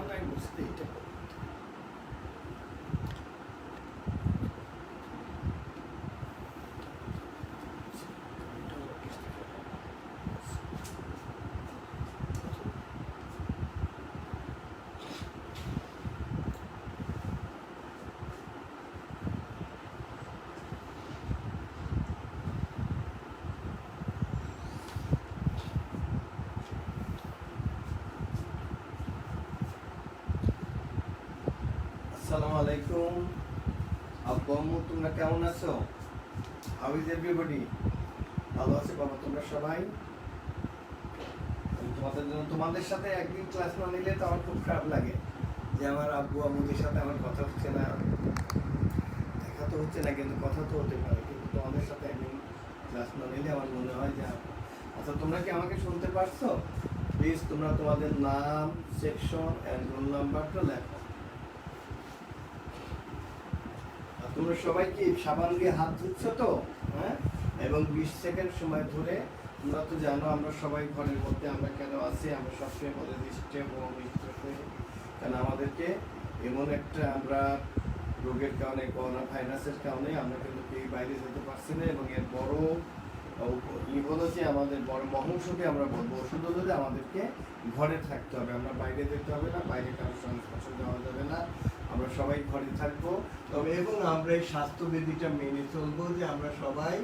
কারণে আমি বুঝতে এটা করি। আসসালামু আলাইকুম আব্বু আম্মু, তোমরা কেমন আছো? How is everybody? ভালো আছে বাবা তোমরা সবাই? তোমাদের সাথে একদিন ক্লাস না নিলে তো আমার খুব খারাপ লাগে যে আমার আব্বু আম্মুদের সাথে আমার কথা হচ্ছে না, দেখা তো হচ্ছে না, কিন্তু কথা তো হতে পারে, কিন্তু তোমাদের সাথে একদিন ক্লাস না নিলে আমার মনে হয় যে আচ্ছা তোমরা কি আমাকে শুনতে পারছো? প্লিজ তোমরা তোমাদের নাম, সেকশন এন্ড রোল নাম্বারটা লেখো। তোমরা সবাই কি সাবান দিয়ে হাত ধুচ্ছ তো? হ্যাঁ, এবং 20 সেকেন্ড সময় ধরে, তোমরা তো জানো আমরা সবাই ঘরের মধ্যে আমরা কেন আছি, আমরা সবসময় বলে দিচ্ছি কারণ আমাদেরকে এমন একটা আমরা রোগের কারণে, করোনা ভাইরাসের কারণে আমরা কিন্তু কেউ বাইরে যেতে পারছি না, এবং এর বড় হলো যে আমাদের বড় মহৌষধে আমরা বলবো, ওষুধ হলো যে আমাদেরকে ঘরে থাকতে হবে, আমরা বাইরে যেতে হবে না, বাইরে কারোর সংস্পর্শে যাওয়া যাবে না, আমরা সবাই ঘরে থাকবো। তবে এবং আমরা এই স্বাস্থ্যবিধিটা মেনে চলবো যে আমরা সবাই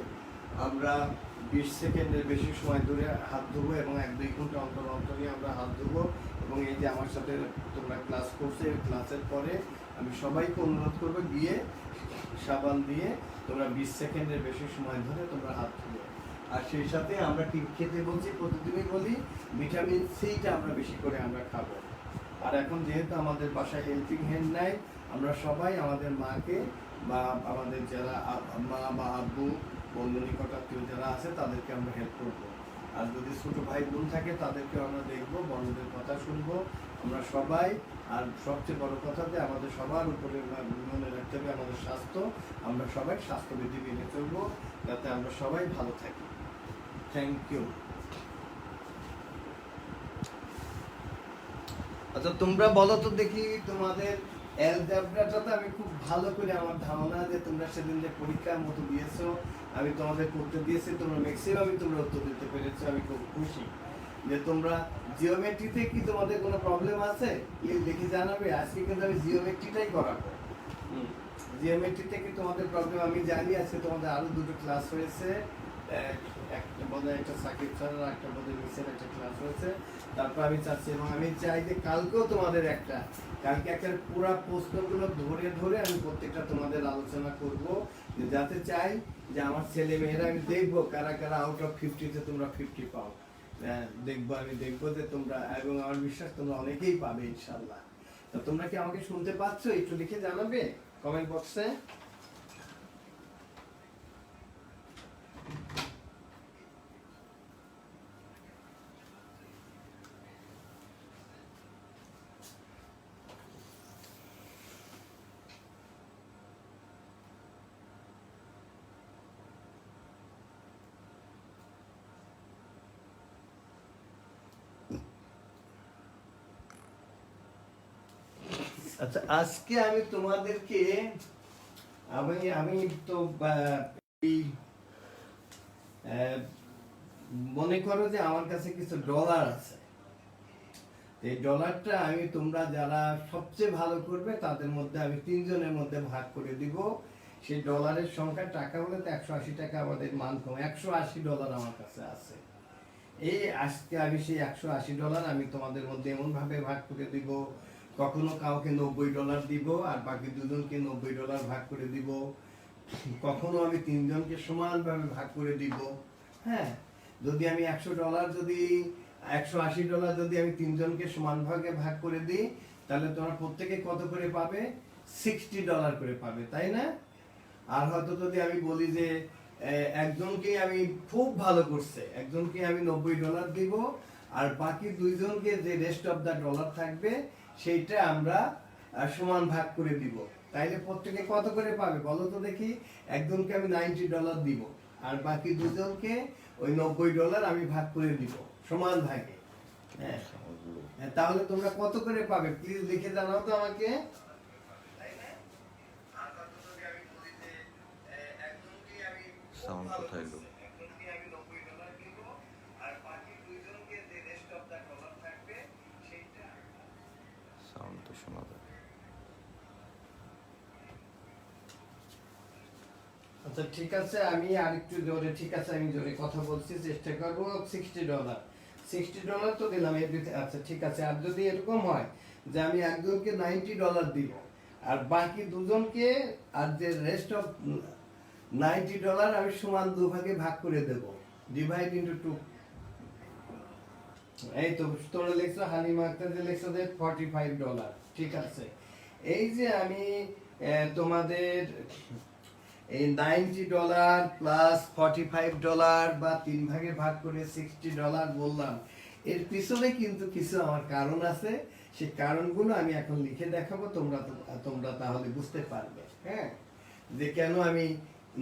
20 সেকেন্ডের বেশি সময় ধরে হাত ধুবো, এবং 1-2 ঘন্টা অন্তর অন্তরই আমরা হাত ধুবো। এবং এই যে আমার সাথে তোমরা ক্লাস করছো, এই ক্লাসের পরে আমি সবাইকে অনুরোধ করবো গিয়ে সাবান দিয়ে তোমরা 20 সেকেন্ডের বেশি সময় ধরে তোমরা হাত ধুবো। আর সেই সাথে আমরা কি খেতে বলছি, প্রতিদিনই বলি ভিটামিন সিটা আমরা বেশি করে আমরা খাবো। আর এখন যেহেতু আমাদের বাসায় হেল্পিং হ্যান্ড নাই, আমরা সবাই আমাদের মাকে বা আমাদের যারা মা বা আব্বু, বন্ধু নিকটাত্মীয় যারা আছে তাদেরকে আমরা হেল্প করবো। আর যদি ছোট ভাই বোন থাকে তাদেরকে আমরা দেখবো, বড়দের কথা শুনবো আমরা সবাই। আর সবচেয়ে বড় কথা যে আমাদের সবার উপরে মনে রাখতে হবে আমাদের স্বাস্থ্য, আমরা সবাই স্বাস্থ্যবিধি মেনে চলবো যাতে আমরা সবাই ভালো থাকি। Thank you. আচ্ছা তোমরা বলো তো দেখি, তোমাদের অ্যালজেব্রাটা তো আমি খুব ভালো করে, আমার ধারণা যে তোমরা সেদিন যে পরীক্ষার মতো দিয়েছো, আমি তোমাদের করতে দিয়েছি, তোমরা ম্যাক্সিমামই তোমরা উত্তর দিতে পেরেছো, আমি খুব খুশি। যে তোমরা জিওমেট্রিতে কি তোমাদের কোনো প্রবলেম আছে প্লিজ দেখি জানাবে। আজকে কিন্তু আমি জিওমেট্রিটাই করাবো। জিওমেট্রিতে কি তোমাদের প্রবলেম? আমি জানি আজকে তোমাদের আরো 2টো ক্লাস হয়েছে, একটা বোধহয় একটা সাকিব স্যারের, একটা বোধহয় মিসের একটা ক্লাস হয়েছে। তারপর আমি চাচ্ছি, এবং আমি চাই যে কালকেও তোমাদের কালকে একটা পুরা প্রশ্নগুলো ধরে ধরে আমি প্রত্যেকটা তোমাদের আলোচনা করব, যাতে চাই যে আমার ছেলে মেয়েরা, আমি দেখবো কারা কারা আউট অফ 50-তে তোমরা 50 পাও। আমি দেখবো যে তোমরা, এবং আমার বিশ্বাস তোমরা অনেকেই পাবে ইনশাল্লাহ। তো তোমরা কি আমাকে শুনতে পাচ্ছ? একটু লিখে জানাবে কমেন্ট বক্সে। আচ্ছা আজকে আমি তোমাদেরকে, আমি তো মনে করো যে আমার কাছে কিছু ডলার আছে, এই ডলারটা আমি, তোমরা যারা সবচেয়ে ভালো করবে তাদের মধ্যে আমি 3 জনের মধ্যে ভাগ করে দিব। সেই ডলারের সংখ্যা, টাকা হলে তো 180 টাকা আমাদের মান কম, $180 আমার কাছে আছে। এই আজকে আমি সেই $180 আমি তোমাদের মধ্যে এমন ভাবে ভাগ করে দিব, কখনো কাউকে $90 দিব আর বাকি 2জনকে $90 ভাগ করে দিব, কখনো আমি 3 জনকে সমানভাবে ভাগ করে দিব। হ্যাঁ, যদি আমি $100 যদি $180 যদি আমি 3 জনকে সমান ভাগে ভাগ করে দিই, তাহলে তোমরা প্রত্যেকে কত করে পাবে? $60 করে পাবে, তাই না? আর হয়তো যদি আমি বলি যে একজনকে আমি খুব ভালো করছে, একজনকে আমি $90 দিব, আর বাকি 2জনকে যে রেস্ট অফ দা ডলার থাকবে সেইটা আমরা সমান ভাগ করে দিব, তাইলে প্রত্যেকে কত করে পাবে বলো তো দেখি? একজনকে আমি $90 দিব, আর বাকি 2জনকে ওই $90 আমি ভাগ করে দিব সমান ভাগে। হ্যাঁ, তাহলে তোমরা কত করে পাবে প্লিজ লিখে জানাও তো আমাকে। সাউন্ড কোথায় গেল? সাউন্ড তো শোনা যায়। আচ্ছা ঠিক আছে, আমি আরেকটু জোরে, ঠিক আছে আমি জোরে কথা বলছি, চেষ্টা করবো। $60, $60 তো দিলাম আচ্ছা ঠিক আছে। আর যদি এরকম হয় যে আমি একজনকে $90 দিব আর বাকি দুজনকে, আর যে রেস্ট অফ $90 আমি সমান দুভাগে ভাগ করে দেব, ডিভাইড ইন্টু 2। এই তো তোমরা লিখছো, হালিমা আক্তার যে লিখছো যে $45, ঠিক আছে। এই যে আমি তোমাদের এই $90 প্লাস $45 বা 3 ভাগে ভাগ করে $60 বললাম, এর পিছনে কিন্তু কিছু আমার কারণ আছে। সেই কারণগুলো আমি এখন লিখে দেখাবো, তোমরা তাহলে বুঝতে পারবে। হ্যাঁ, যে কেন আমি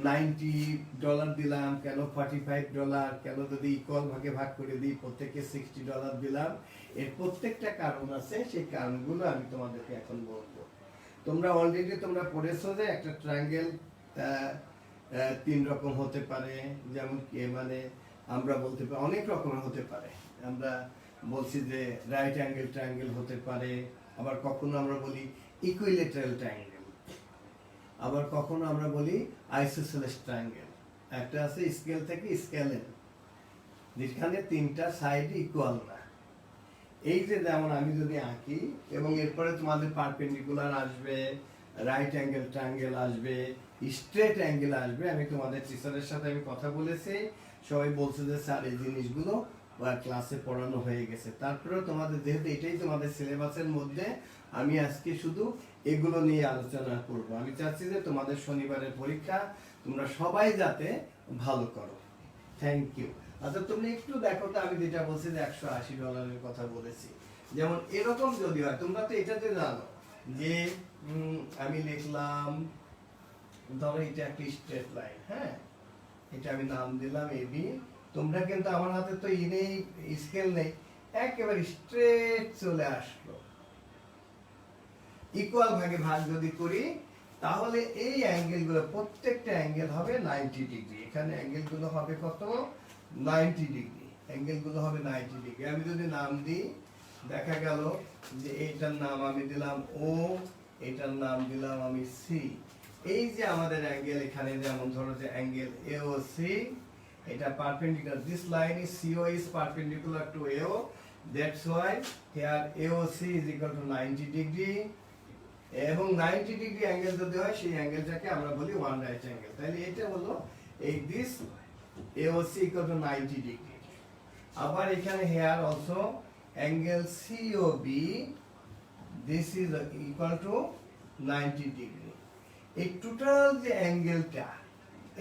$90 দিলাম, কেন $45, কেন যদি ইকুয়াল ভাগে ভাগ করে দিই প্রত্যেককে $60 দিলাম, এর প্রত্যেকটা কারণ আছে। সেই কারণগুলো আমি তোমাদেরকে এখন বলবো। তোমরা অলরেডি তোমরা পড়েছো যে একটা ট্রায়াঙ্গেল 3 রকম হতে পারে, যেমন কি মানে আমরা বলতে পারি অনেক রকমের হতে পারে। আমরা বলছি যে রাইট অ্যাঙ্গেল ট্রায়াঙ্গেল হতে পারে, আবার কখনো আমরা বলি ইকুইলেটারাল ট্রায়াঙ্গেল, আবার কখনো আমরা বলি আইসোসেলেস ট্রায়াঙ্গেল। একটা আছে স্কেল থেকে স্কেলেন, যেখানে 3টা সাইড ইকুয়াল না। এই যে যেমন আমি যদি আঁকি এবং এরপরে তোমাদের পারপেন্ডিকুলার আসবে, রাইট অ্যাঙ্গেল ট্রায়াঙ্গেল আসবে, স্ট্রেট অ্যাঙ্গেল আসবে। আমি তোমাদের টিচারের সাথে আমি কথা বলেছি, সবাই বলছে যে স্যার এই জিনিসগুলো ক্লাসে পড়ানো হয়ে গেছে। তারপরেও তোমাদের যেহেতু এটাই তোমাদের সিলেবাসের মধ্যে, আমি আজকে শুধু এগুলো নিয়ে আলোচনা করব। আমি চাচ্ছি যে তোমাদের শনিবারের পরীক্ষা তোমরা সবাই যাতে ভালো করো। Thank you. আচ্ছা তুমি একটু দেখো তো, আমি যেটা বলছি যে $180 কথা বলেছি। যেমন এরকম যদি হয়, তোমরা তো এটাতে জানো যে আমি লিখলাম, ধরো এটা একটা স্ট্রেট লাইন, হ্যাঁ, এটা আমি নাম দিলাম এবি। তোমরা কিন্তু আমার হাতে তো নেই, স্কেল নেই, একেবারে স্ট্রেট চলে আসলো। ইকুয়াল ভাগে ভাগ যদি করি, তাহলে এই অ্যাঙ্গেলগুলো প্রত্যেকটা অ্যাঙ্গেল হবে 90°। এখানে অ্যাঙ্গেলগুলো হবে কত? 90°। অ্যাঙ্গেলগুলো হবে 90°। আমি যদি নাম দিই, দেখা গেল যে এইটার নাম আমি দিলাম ও, এটার নাম দিলাম আমি সি। এই যে আমাদের অ্যাঙ্গেল এখানে, যেমন ধরো যে অ্যাঙ্গেল এওসি, এটা perpendicular, this line is CO is perpendicular to AO, that's why here AOC is equal to 90°। এবং 90° অ্যাঙ্গেল যদি হয়, সেই অ্যাঙ্গেলটাকে আমরা বলি ওয়ান রাইট অ্যাঙ্গেল। তাহলে এটা হলো এই দিস এওসি ইকুয়াল টু 90°। আবার এখানে here also angle COB, this is equal to 90°। এই টোটাল যে অ্যাঙ্গেলটা,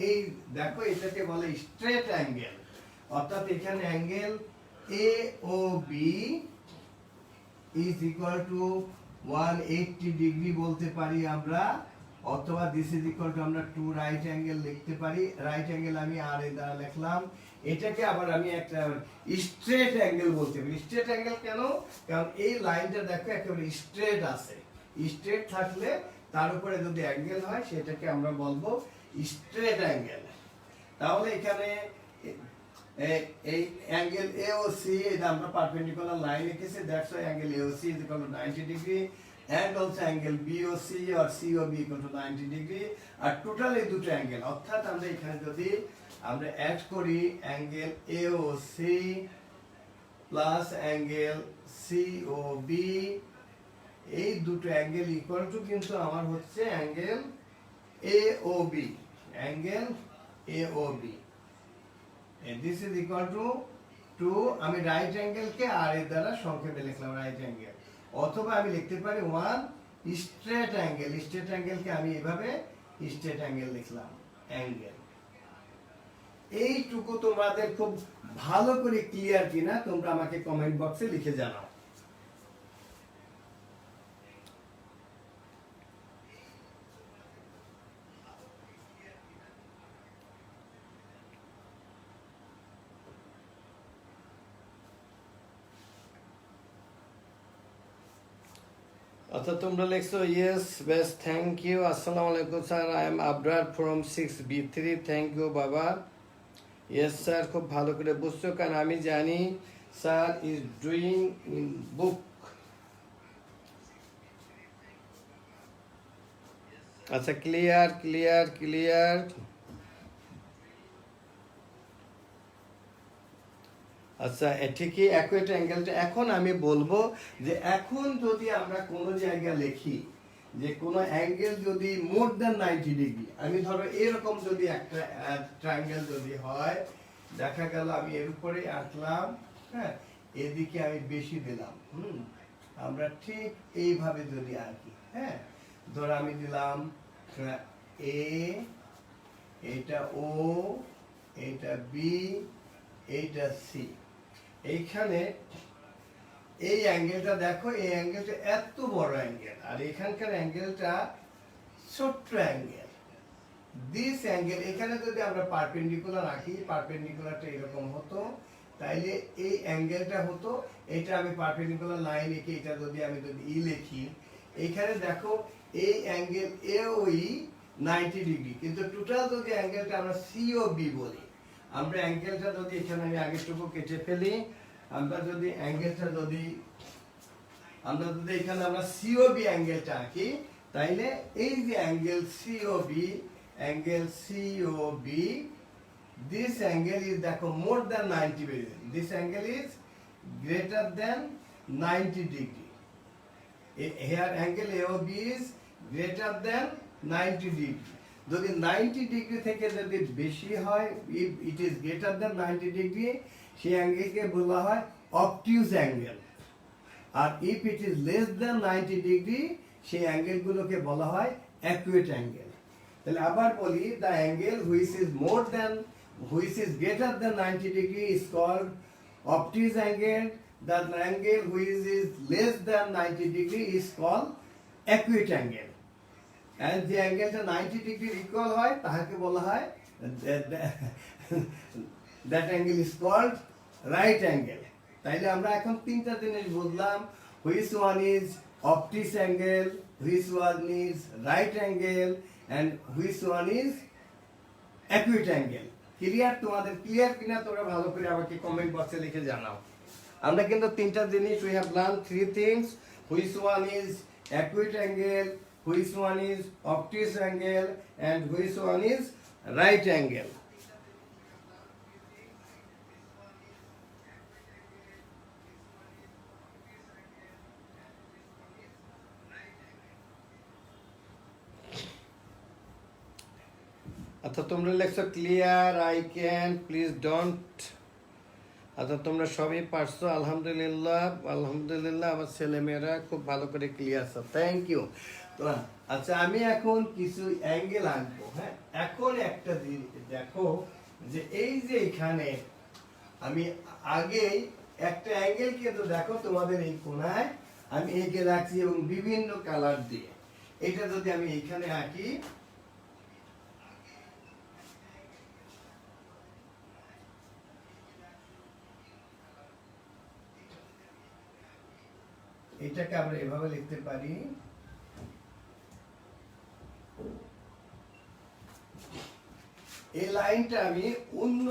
এই দেখো এটাকে বলে স্ট্রেট অ্যাঙ্গেল। অর্থাৎ এখানে angle AOB is equal to 180° বলতে পারি আমরা, অথবা দিস ইজ ইকুয়াল টু আমরা 2 রাইট অ্যাঙ্গেল লিখতে পারি। রাইট অ্যাঙ্গেল আমি আর এ দ্বারা লিখলাম। এটাকে আবার আমি একটা স্ট্রেট অ্যাঙ্গেল বলতে পারি। স্ট্রেট অ্যাঙ্গেল কেন? কারণ এই লাইনটা দেখো একেবারে স্ট্রেট আছে। স্ট্রেট থাকলে তার উপরে যদি অ্যাঙ্গেল হয়, সেটাকে আমরা বলবো স্ট্রেট অ্যাঙ্গেল। তাহলে এখানে এই অ্যাঙ্গেল এওসি, এটা আমরা পারপেন্ডিকুলার লাইন লিখেছি, that's why angle AOC is equal to 90°, and also angle BOC or COB equal to 90°। আর টোটাল এই দুটো অ্যাঙ্গেল, অর্থাৎ আমরা এখানে যদি আমরা অ্যাড করি angle AOC plus angle COB, এই দুটো অ্যাঙ্গেল ইকুয়াল টু কিন্তু আমার হচ্ছে angle AOB, angle AOB। This is equal to আমি রাইট অ্যাঙ্গেলকে আর এর দ্বারা সংক্ষেপে লিখলাম রাইট অ্যাঙ্গেল, অথবা আমি লিখতে পারি ওয়ান স্ট্রেট অ্যাঙ্গেল। স্ট্রেট অ্যাঙ্গেলকে আমি এভাবে স্ট্রেট অ্যাঙ্গেল লিখলাম, অ্যাঙ্গেল। এইটুকু তোমাদের খুব ভালো করে ক্লিয়ার কিনা তোমরা আমাকে কমেন্ট বক্সে লিখে জানাও। আচ্ছা তোমরা লিখছো ইয়েস বেস্ট থ্যাংক ইউ আসসালামু আলাইকুম sir I am Abrar from 6B3 thank you বাবা ইয়েস স্যার খুব ভালো করে বুঝছো কারণ আমি জানি sir is doing in book আচ্ছা ক্লিয়ার ক্লিয়ার ক্লিয়ার আচ্ছা ঠিকই অ্যাকুয়েট অ্যাঙ্গেলটা এখন আমি বলবো যে এখন যদি আমরা কোনো জায়গায় লিখি যে কোনো অ্যাঙ্গেল যদি মোর দ্যান 90 ডিগ্রি আমি ধরো এরকম যদি একটা ট্রায়াঙ্গেল যদি হয় দেখা গেল আমি এর উপরে আঁকলাম হ্যাঁ এদিকে আমি বেশি দিলাম আমরা ঠিক এইভাবে যদি আঁকি হ্যাঁ ধরো আমি দিলাম এ এটা ও এটা বি এইটা সি এইখানে এই অ্যাঙ্গেলটা দেখো এই অ্যাঙ্গেলটা এত বড় অ্যাঙ্গেল আর এখানকার অ্যাঙ্গেলটা ছোট্ট অ্যাঙ্গেল দিস অ্যাঙ্গেল এখানে যদি আমরা পারপেন্ডিকুলার আঁকি পারপেন্ডিকুলারটা এরকম হতো তাইলে এই অ্যাঙ্গেলটা হতো এটা আমি পারপেন্ডিকুলার লাইন এঁকে এটা যদি আমি যদি ই লিখি এইখানে দেখো এই angle A O E 90 degree কিন্তু টোটাল যদি অ্যাঙ্গেলটা আমরা সি ও বি বলি আমরা অ্যাঙ্গেলটা যদি এখানে আমি আগেরটুকু কেটে ফেলি আমরা যদি অ্যাঙ্গেলটা যদি এখানে আমরা সিওবি অ্যাঙ্গেলটা আঁকি তাইলে এই যে angle COB this angle is দেখো more than 90 degree this angle is greater than 90 degree here angle AOB is greater than 90 degree যদি 90 ডিগ্রি থেকে যদি বেশি হয় if it is greater than 90 degree সেই অ্যাঙ্গেলকে বলা হয় obtuse অ্যাঙ্গেল আর if it is less than 90 degree সেই অ্যাঙ্গেলগুলোকে বলা হয় acute অ্যাঙ্গেল তাহলে আবার বলি the angle which is greater than 90 degree is called obtuse angle the angle which is less than 90 degree is called acute angle and the angle টা 90 degree equal হয় তাহাকে বলা হয় that angle is called right angle তাইলে আমরা এখন তিনটা জিনিস বুঝলাম which one is obtuse angle which one is right angle and which one is acute angle clear তোমাদের ক্লিয়ার কিনা তোমরা ভালো করে আমাকে কমেন্ট বক্সে লিখে জানাও আমরা কিন্তু তিনটা জিনিস we have learned three things which one is acute angle which one is obtuse angle and which one is right angle আচ্ছা তোমরা লেখছো clear I can please don't আচ্ছা তোমরা সবই পারছো আলহামদুলিল্লাহ আলহামদুলিল্লাহ আমার ছেলেমেয়েরা খুব ভালো করে ক্লিয়ার আছে থ্যাংক ইউ তো আচ্ছা আমি এখন কিছু অ্যাঙ্গেল আঁকবো হ্যাঁ এখন একটা জিনিস দেখো যে এই যে এখানে আমি আগে একটা অ্যাঙ্গেল কিন্তু দেখো তোমাদের এই কোণায় আমি এঁকে রাখছি এবং বিভিন্ন কালার দিয়ে এটা যদি আমি এখানে আঁকি এটাকে আমরা এভাবে লিখতে পারি এই লাইনটা আমি অন্য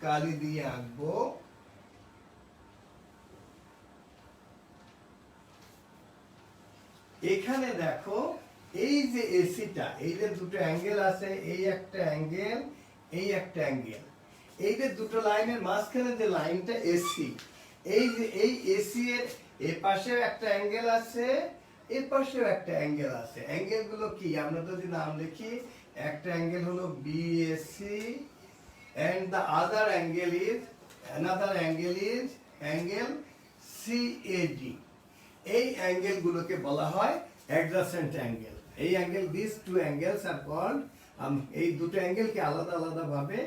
কালি দিয়ে আঁকবো এখানে দেখো এই যে এসিটা এই যে দুটো অ্যাঙ্গেল আছে এই একটা অ্যাঙ্গেল এই একটা অ্যাঙ্গেল এই যে দুটো লাইনের মাঝখানে যে লাইনটা এসি এই যে এই এসি এর এই পাশেও একটা অ্যাঙ্গেল আছে এই পাশেও একটা অ্যাঙ্গেল আছে অ্যাঙ্গেল গুলো কি আমরা যদি নাম লিখি একটা অ্যাঙ্গেল হলো BAC and the other angle is angle CAD এই অ্যাঙ্গেল গুলোকে বলা হয় adjacent angle এই angle these two angles are called এই দুটো অ্যাঙ্গেলকে আলাদা আলাদা ভাবে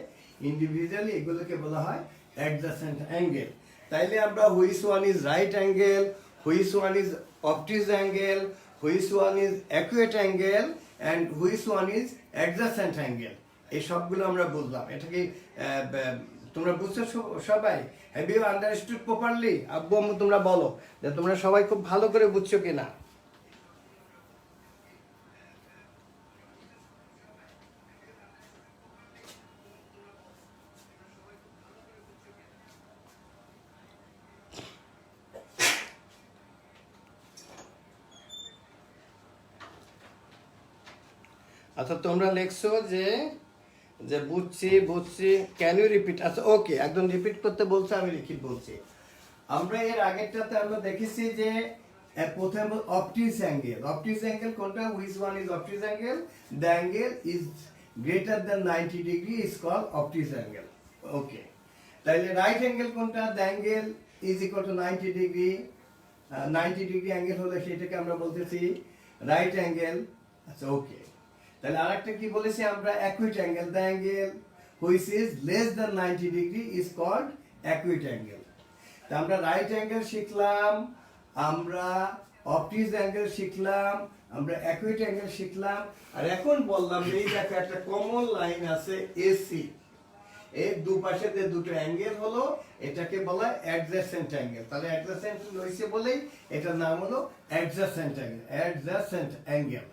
ইন্ডিভিজুয়ালি এগুলোকে বলা হয় adjacent angle তাইলে আমরা which one is right angle which one is obtuse angle which one is acute angle and which one is adjacent angle এই সবগুলো আমরা বুঝলাম এটা কি তোমরা বুঝছো সবাই হ্যাভ ইউ আন্ডারস্টুড প্রপারলি আব্বু আম্মু তোমরা বলো যে তোমরা সবাই খুব ভালো করে বুঝছো কিনা আচ্ছা তোমরা লিখছো যে যে বুঝছি বুঝছি, ক্যান ইউ রিপিট? আচ্ছা ওকে, একদম রিপিট করতে বলছে, আমি লিখিত বলছি। আমরা এর আগেরটাতে আমরা দেখেছি যে প্রথমে অপটিস অ্যাঙ্গেল। অপটিস অ্যাঙ্গেল কোনটা? Which one is obtuse angle? The angle is greater than 90 degree is call obtuse angle. Okay, তাহলে রাইট অ্যাঙ্গেল কোনটা? The angle is equal to 90 degree. 90 degree angle হলে সেটাকে আমরা বলতেছি রাইট অ্যাঙ্গেল। আচ্ছা ওকে, তাহলে আরেকটা কি বলেছি আমরা? Acute angle. The angle which is less than 90 degree is called acute angle. তা আমরা রাইট অ্যাঙ্গেল শিখলাম, আমরা অপটিস অ্যাঙ্গেল শিখলাম, আমরা অ্যাকুইট অ্যাঙ্গেল শিখলাম। আর এখন বললাম এই দেখো একটা কমন লাইন আছে এসি, এর দুপাশে যে দুটো অ্যাঙ্গেল হলো এটাকে বলা হয় অ্যাডজাসেন্ট অ্যাঙ্গেল। তাহলে অ্যাডজাসেন্ট হইছে বলেই এটার নাম হলো অ্যাডজাসেন্ট অ্যাঙ্গেল। Adjacent angle.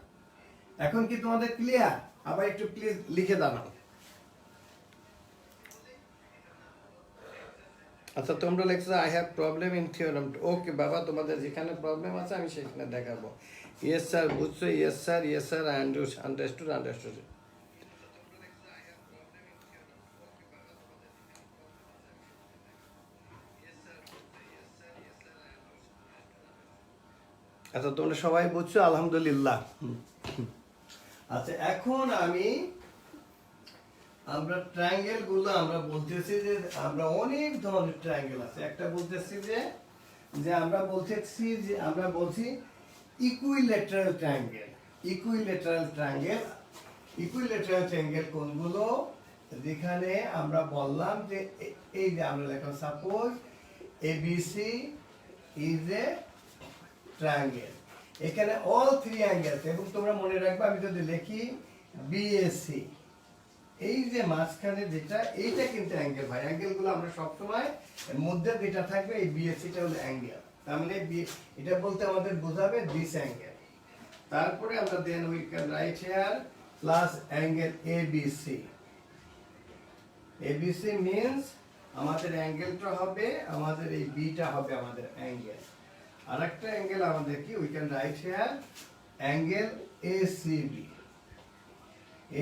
এখন কি তোমাদের ক্লিয়ার? আবার একটু প্লিজ লিখে দাঁড়াও। আচ্ছা তোমরা লিখছো I have problem in theorem. Okay বাবা, তোমাদের যেখানে প্রবলেম আছে আমি সেখানে দেখাবো। ইয়েস স্যার, বুঝছো? Yes sir, yes sir, I understood, understood. আচ্ছা তোমরা সবাই বুঝছো? আলহামদুলিল্লাহ। আচ্ছা এখন আমরা ট্রায়াঙ্গেল গুলো আমরা বলতেছি যে আমরা অনেক ধরনের ট্রায়াঙ্গেল আছে। একটা বলতেছি যে আমরা বলছি equilateral triangle. Equilateral triangle. Equilateral triangle কোনগুলো? যেখানে আমরা বললাম যে এই যে আমরা লেখা suppose ABC is a triangle. এখানে অল থ্রি অ্যাঙ্গেলস, এবং তোমরা মনে রাখবে আমি যদি লিখি বিএসি, এই যে মাঝখানে যেটা এইটা কিন্তু অ্যাঙ্গেল ভাই। অ্যাঙ্গেলগুলো আমরা সবসময় এর মধ্যে যেটা থাকবে এই বিএসিটা হলো অ্যাঙ্গেল। তার মানে এটা বলতে আমাদের বোঝাবে দিস অ্যাঙ্গেল। তারপরে আমরা then we can write here plus angle A B C. A B C means আমাদের অ্যাঙ্গেলটা হবে, আমাদের এই বিটা হবে আমাদের অ্যাঙ্গেল। আরেকটা অ্যাঙ্গেল আমাদের কি? We can write here angle ACB.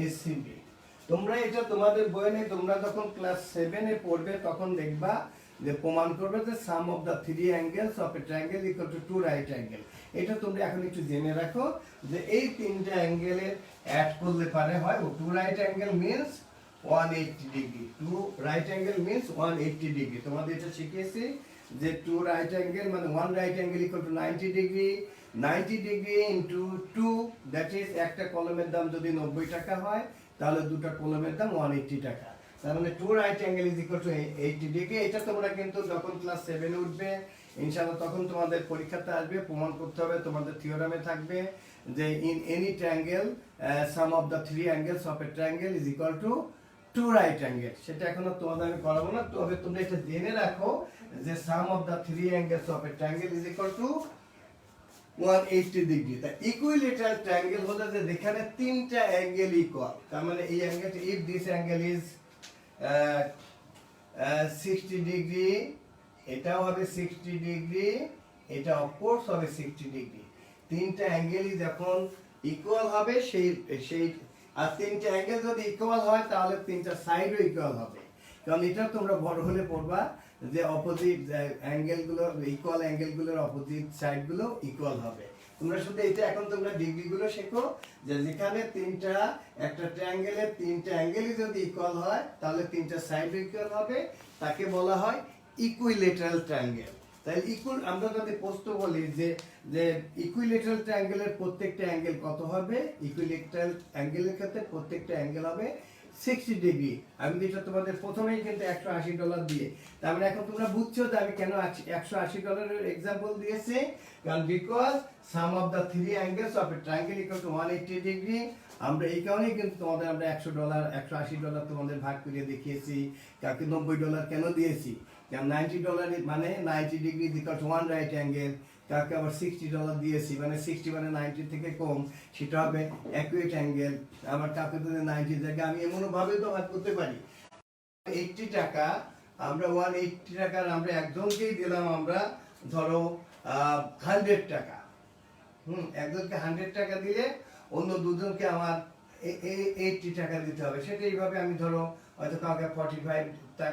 ACB তোমরা এটা তোমাদের বইয়ে নেই, তোমরা যখন ক্লাস 7 এ পড়বে তখন দেখবা যে প্রমাণ করবে যে sum of the three angles of a triangle equal to two right angle. এটা তোমরা এখন একটু জেনে রাখো যে এই তিনটা অ্যাঙ্গেলের অ্যাড করলে পারে হয় two right angle means 180 degree. Two right angle means 180 degree. তোমাদের এটা শিখিয়েছি যে টু রাইট অ্যাঙ্গেল মানে one right angle equal to 90 degree. 90 degree into 2, that is একটা কলমের দাম যদি 90 টাকা হয় তাহলে দুটো কলমের দাম 180 টাকা। তার মানে two right angle is equal to 80 degree. এটা তোমরা কিন্তু যখন ক্লাস 7 এ উঠবে ইনশাআল্লাহ তখন তোমাদের পরীক্ষাতে আসবে, প্রমাণ করতে হবে, তোমাদের থিওরামে থাকবে যে in any triangle sum of the three angles of a triangle is equal to two right angle. সেটা এখনো তোমাদের আমি করাবো না, তবে তোমরা এটা জেনে রাখো যে sum of the three angles of a triangle is equal to 180 degree. তা ইকুইল্যাটারাল ট্রায়াঙ্গেল হলো যে যেখানে তিনটা অ্যাঙ্গেল ইকুয়াল। তার মানে এই অ্যাঙ্গেলটা if this angle is 60 degree, এটাও হবে 60 ডিগ্রি, এটা অফকোর্স হবে 60 ডিগ্রি। তিনটা অ্যাঙ্গেলই যখন ইকুয়াল হবে সেই আর তিনটা অ্যাঙ্গেল যদি ইকুয়াল হয় তাহলে তিনটা সাইডও ইকুয়াল হবে। কারণ এটা তোমরা বড় হলে পড়বা যে অপোজিট অ্যাঙ্গেলগুলোর ইকুয়াল অ্যাঙ্গেলগুলোর অপোজিট সাইডগুলো ইকুয়াল হবে। তোমরা শুধু এটা এখন তোমরা ডিগ্রিগুলো শেখো যে যেখানে একটা ট্রায়াঙ্গেলের তিনটা অ্যাঙ্গেলই যদি ইকুয়াল হয় তাহলে তিনটা সাইড ইকুয়াল হবে, তাকে বলা হয় ইকুইল্যাটারাল ট্রায়াঙ্গেল। তাহলে আমরা যদি প্রশ্ন বলি যে ইকুইল্যাটারাল ট্রায়াঙ্গেলের প্রত্যেকটা অ্যাঙ্গেল কত হবে? ইকুইল্যাটারাল অ্যাঙ্গেলের ক্ষেত্রে প্রত্যেকটা অ্যাঙ্গেল হবে 60 ডিগ্রি। আমি যেটা তোমাদের প্রথমেই কিন্তু $180 দিয়ে, তার মানে এখন তোমরা বুঝছো যে আমি কেন $180 এক্সাম্পল দিয়েছি। কারণ because some of the three angles of a triangle equal to 180 degree. আমরা এই কারণেই কিন্তু তোমাদের আমরা $180 তোমাদের ভাগ করে দেখিয়েছি। কাকে $90 কেন দিয়েছি? কারণ $90 মানে 90 degree equal to one right angle. কাকে আবার $60 দিয়েছি, মানে 60 মানে 90 থেকে কম, সেটা হবে অ্যাকুয়েট অ্যাঙ্গেল। আবার কাকে যদি 90 জায়গায় আমি এমনও ভাবে তো ভাগ করতে পারি। 80 টাকা আমরা 180 টাকার আমরা একজনকেই দিলাম, আমরা ধরো 100 টাকা। একজনকে 100 টাকা দিলে অন্য দুজনকে আমার 80 টাকা দিতে হবে। সেটা এইভাবে আমি ধরো হয়তো কাউকে 45,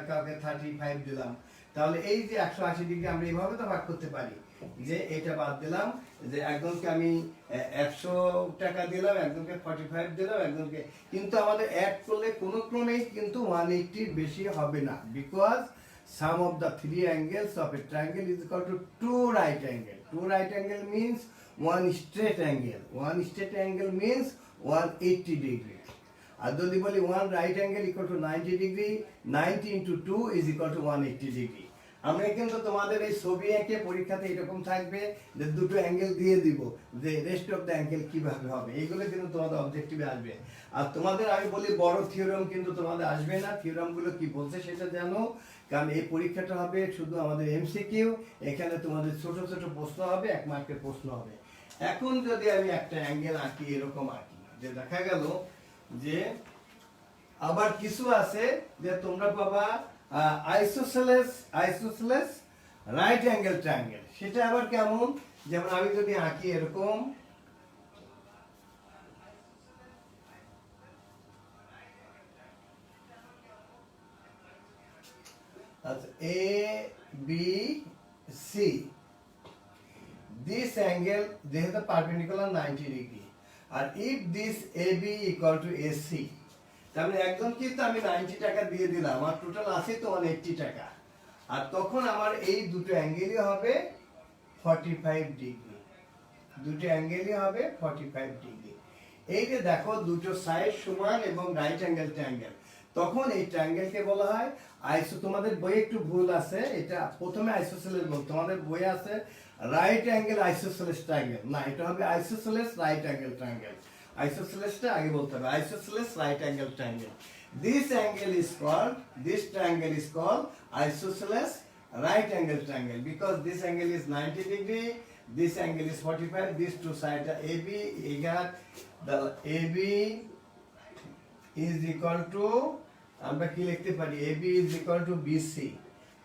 কাউকে 35 দিলাম। তাহলে এই যে 180 ডিগ্রি আমরা এইভাবে তো ভাগ করতে পারি, যে এটা বাদ দিলাম, যে একজনকে আমি 100 টাকা দিলাম, একজনকে 45 দিলাম, একজনকে, কিন্তু আমাদের অ্যাড করলে কোনো ক্রমেই কিন্তু 180 বেশি হবে না, because sum of the three angles of a triangle is equal to two right angle. Two right angle means one straight angle. One straight angle means 180 degree. আর যদি বলি one right angle equal to 90 degree, 90 into 2 is equal to 180 degree. আমরা কিন্তু তোমাদের এই ছবি এঁকে পরীক্ষাতে এরকম থাকবে যে দুটো অ্যাঙ্গেল দিয়ে দিব, যে রেস্ট অফ দ্য অ্যাঙ্গেল কিভাবে হবে, এইগুলো কিন্তু তোমাদের অবজেক্টিভে আসবে। আর তোমাদের আমি বলি বড় থিওরাম কিন্তু তোমাদের আসবে না, থিওরামগুলো কি বলছে সেটা জানো, কারণ এই পরীক্ষাটা হবে শুধু আমাদের এমসিকিউ, এখানে তোমাদের ছোট ছোট প্রশ্ন হবে, 1 মার্কের প্রশ্ন হবে। এখন যদি আমি একটা অ্যাঙ্গেল আঁকি, এরকম আঁকি, যে দেখা গেল যে আবার কিছু আছে যে তোমরা পাবা আইসোসেলেস রাইট অ্যাঙ্গেল ট্রায়াঙ্গেল। সেটা আবার কেমন, যেমন আমি যদি আঁকি এরকম, আচ্ছা, A B C, this angle যেহেতু পারপেন্ডিকুলার 90 ডিগ্রি, আর if this A B equal to A C, তাহলে একজন কিন্তু আমি 90 টাকা দিয়ে দিলাম, আমার টোটাল আছে তো 180 টাকা, আর তখন আমার এই দুটো অ্যাঙ্গেলই হবে 45 ডিগ্রি, দুটো অ্যাঙ্গেলই হবে 45 ডিগ্রি। এই যে দেখো দুটো সাইড সমান এবং রাইট অ্যাঙ্গেল ট্রায়াঙ্গেল, তখন এই ট্রায়াঙ্গেলকে বলা হয় তোমাদের বইয়ে একটু ভুল আছে, এটা প্রথমে আইসোসেলেস বল, তোমাদের বইয়ে আছে রাইট অ্যাঙ্গেল আইসোসেলেস ট্রায়াঙ্গেল, না এটা হবে আইসোসেলেস রাইট অ্যাঙ্গেল ট্রায়াঙ্গেল। আইসোসেলেসটা আগে বলতে হবে, isosceles right angle triangle. This angle is called, this triangle is called isosceles right angle triangle, because this angle is 90 degree, this angle is 45, these two sides are AB, the AB is equal to, আমরা কি লিখতে পারি, AB is equal to BC।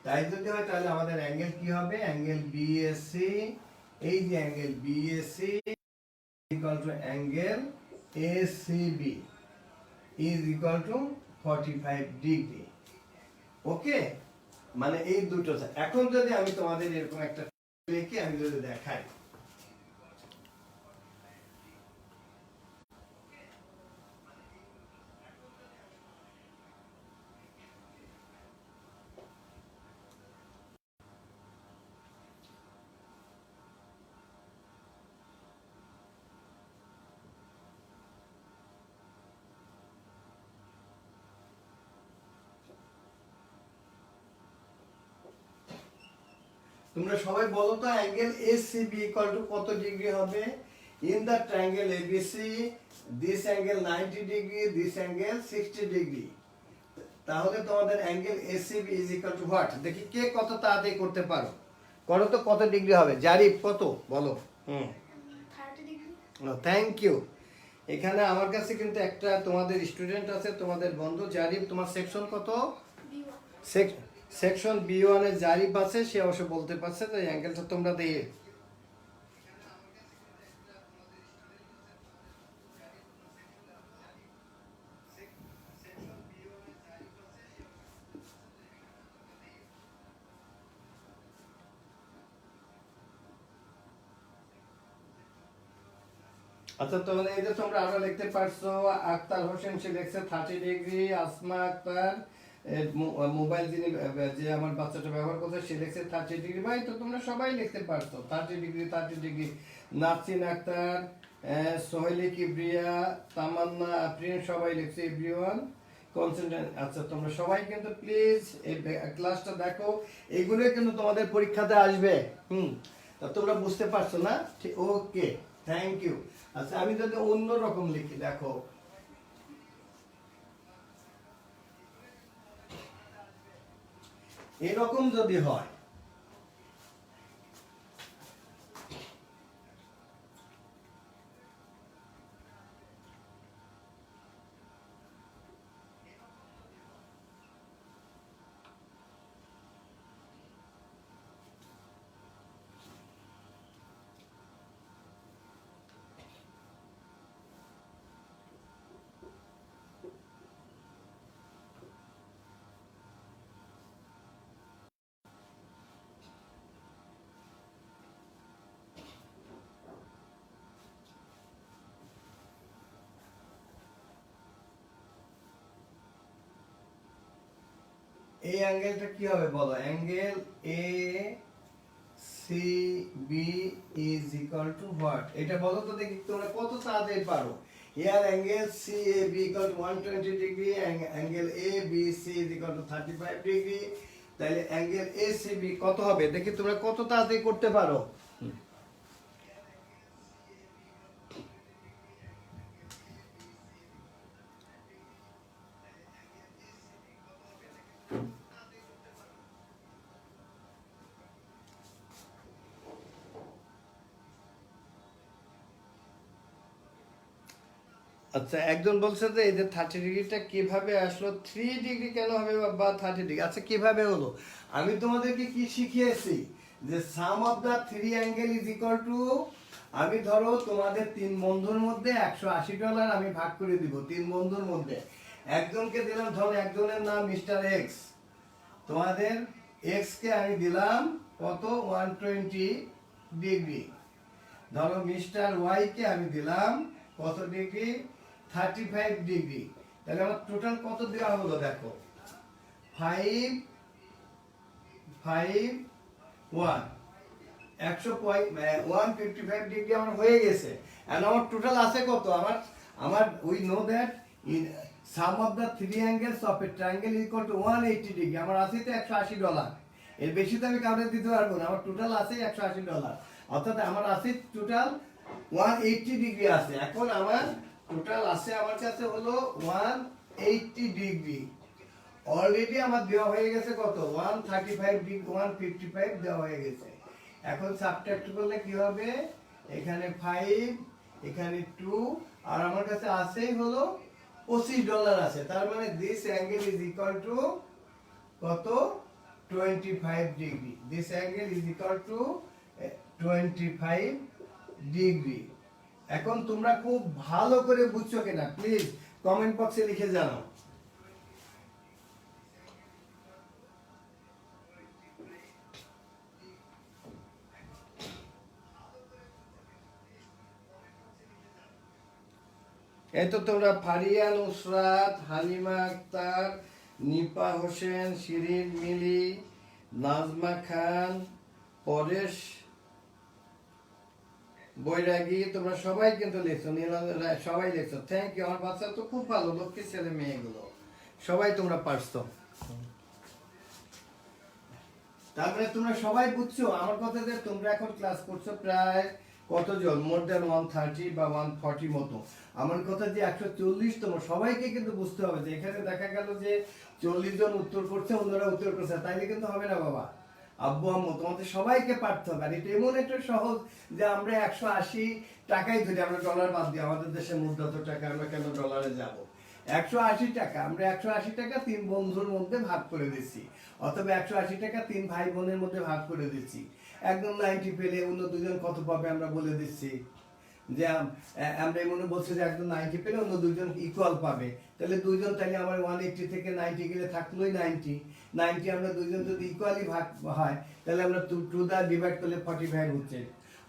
তাই যদি হয় তাহলে আমাদের angle কি হবে, অ্যাঙ্গেল BAC, এই যে angle BAC equal to angle ACB is equal to 45 degree. Okay, মানে এই দুটো। এখন যদি আমি তোমাদের এরকম একটা লিখে আমি যদি দেখাই, তোমরা সবাই বলো তো অ্যাঙ্গেল ACB ইকুয়াল টু কত ডিগ্রি হবে? In the triangle ABC this angle 90 degree, this angle 60 degree. তাহলে তোমাদের angle ACB is equal to what? দেখি কে কত তাড়াতাড়ি করতে পারো, করো তো, কত ডিগ্রি হবে? জারিফ কত বলো? 30 ডিগ্রি। Thank you. এখানে আমার কাছে কিন্তু একটা তোমাদের স্টুডেন্ট আছে, তোমাদের বন্ধু জারিফ, তোমার সেকশন কত? সেকশন B1 এর জারিফ আছে, সে অবশ্য বলতে পারছে যে অ্যাঙ্গেলটা তোমরা দিয়ে। আচ্ছা, তাহলে এই যে তোমরা আরো লিখতে পারছো, আক্তার হোসেন সে লিখছে 30 ডিগ্রি, আসমা আক্তার মোবাইল যিনি, যে আমার বাচ্চাটা ব্যবহার করছে, সে লিখছে 30 ডিগ্রি। ভাই তো তোমরা সবাই লিখতে পারছো 30 ডিগ্রি, 30 ডিগ্রি। নাসিন আক্তার, সোহেলি কিবরিয়া, তামান্না, আফরিন, সবাই লিখছে এভরিওয়ান কনসেন্ট্রেট। আচ্ছা, তোমরা সবাই কিন্তু প্লিজ এই ক্লাসটা দেখো, এগুলোই কিন্তু তোমাদের পরীক্ষাতে আসবে। তা তোমরা বুঝতে পারছো না? ঠিক, ওকে, থ্যাংক ইউ। আচ্ছা, আমি যদি অন্য রকম লিখি, দেখো এরকম যদি হয়, এই অ্যাঙ্গেলটা কি হবে বলো? Angle A C B is equal to what? এটা বলো তো দেখি তোমরা কত তাড়াতাড়ি পারো। Here angle CAB equal to 120 degree, angle ABC is equal to 35 degree. তাহলে angle ACB কত হবে দেখি তোমরা কত তাড়াতাড়ি করতে পারো। আচ্ছা, একজন বলছে যে এই যে 30 ডিগ্রিটা কিভাবে আসলো, 3 ডিগ্রি কেন হবে বা 30 ডিগ্রি? আচ্ছা কিভাবে হলো? আমি তোমাদেরকে কি শিখিয়েছি যে sum of the three angle is equal to, আমি ধরো তোমাদের তিন বন্ধুর মধ্যে $180 আমি ভাগ করে দিব। তিন বন্ধুর মধ্যে একজনকে দিলাম, ধরো একজনের নাম মিস্টার এক্স, তোমাদের এক্স কে আমি দিলাম কত 120 ডিগ্রি। ধরো মিস্টার ওয়াই কে আমি দিলাম কত ডিগ্রি 35 ডিগ্রি। তাহলে আমার টোটাল কত দেওয়া হলো দেখো, 5 5 1 155 ডিগ্রি আমার হয়ে গেছে। এন্ড আমার টোটাল আছে কত? আমার we know that in sum of the three angles of a triangle equal to 180 degree. আমার আছে তো $180, এর বেশি তো আমি কাউকে দিতে পারবো না। আমার টোটাল আছে $180, অর্থাৎ আমার আছে টোটাল 180 ডিগ্রি আছে। এখন আমার টোটাল আছে আমার কাছে হলো 180 ডিগ্রি। অলরেডি আমার দেওয়া হয়ে গেছে কত 135 ডিগ্রি, 155 দেওয়া হয়ে গেছে। এখন সাবট্রাক্ট করলে কি হবে, এখানে 5 এখানে 2 আর আমার কাছে আছেই হলো $25 আছে। তার মানে this angle is equal two কত 25 degree. This angle is equal two 25 degree. এখন তোমরা খুব ভালো করে বুঝছো কিনা প্লিজ কমেন্ট বক্সে লিখে জানাও। এই তো তোমরা ফারিয়া, নুসরাত, হালিমা আক্তার, নিপা হোসেন, শিরিন মিলি, নাজমা খান, পরেশ বৈরাগী, তোমরা সবাই কিন্তু লিখছো, সবাই লিখছো। Thank you. আমার বাচ্চা তো খুব ভালো, লক্ষ্মী ছেলে মেয়েগুলো সবাই তোমরা পারছো। তারপরে তোমরা সবাই বুঝছো আমার কথা যে তোমরা এখন ক্লাস করছো প্রায় কতজন, মোর দেন 130 বা 140 মতো। আমার কথা যে 140, তোমরা সবাইকে কিন্তু বুঝতে হবে যে এখানে দেখা গেল যে 40 জন উত্তর করছে, অন্যরা উত্তর করছে, তাইলে কিন্তু হবে না বাবা। আব্বু আম্মু তোমাদের সবাইকে পারতে হবে। আর এটা এমন একটা সহজ যে আমরা 180 টাকাই ধরি, আমরা ডলার বাদ দিই, আমাদের দেশে মুদ্রা তো টাকা, আমরা কেন ডলারে যাব? 180 টাকা, আমরা 180 টাকা তিন বন্ধুর মধ্যে ভাগ করে দিচ্ছি, অথবা 180 টাকা তিন ভাই বোনের মধ্যে ভাগ করে দিচ্ছি। একদম 90 পেলে অন্য দুজন কত পাবে আমরা বলে দিচ্ছি, যে আমরা মনে বলছি যে একজন 90 পেলে অন্য দুজন ইকুয়াল পাবে। তাহলে দুইজন, তাহলে আমার 180 থেকে 90 গেলে থাকলোই 90 আমরা দুইজন যদি ইকুয়ালি ভাগ হয় তাহলে আমরা 2 দ্বারা ডিভাইড করলে 45 হচ্ছে।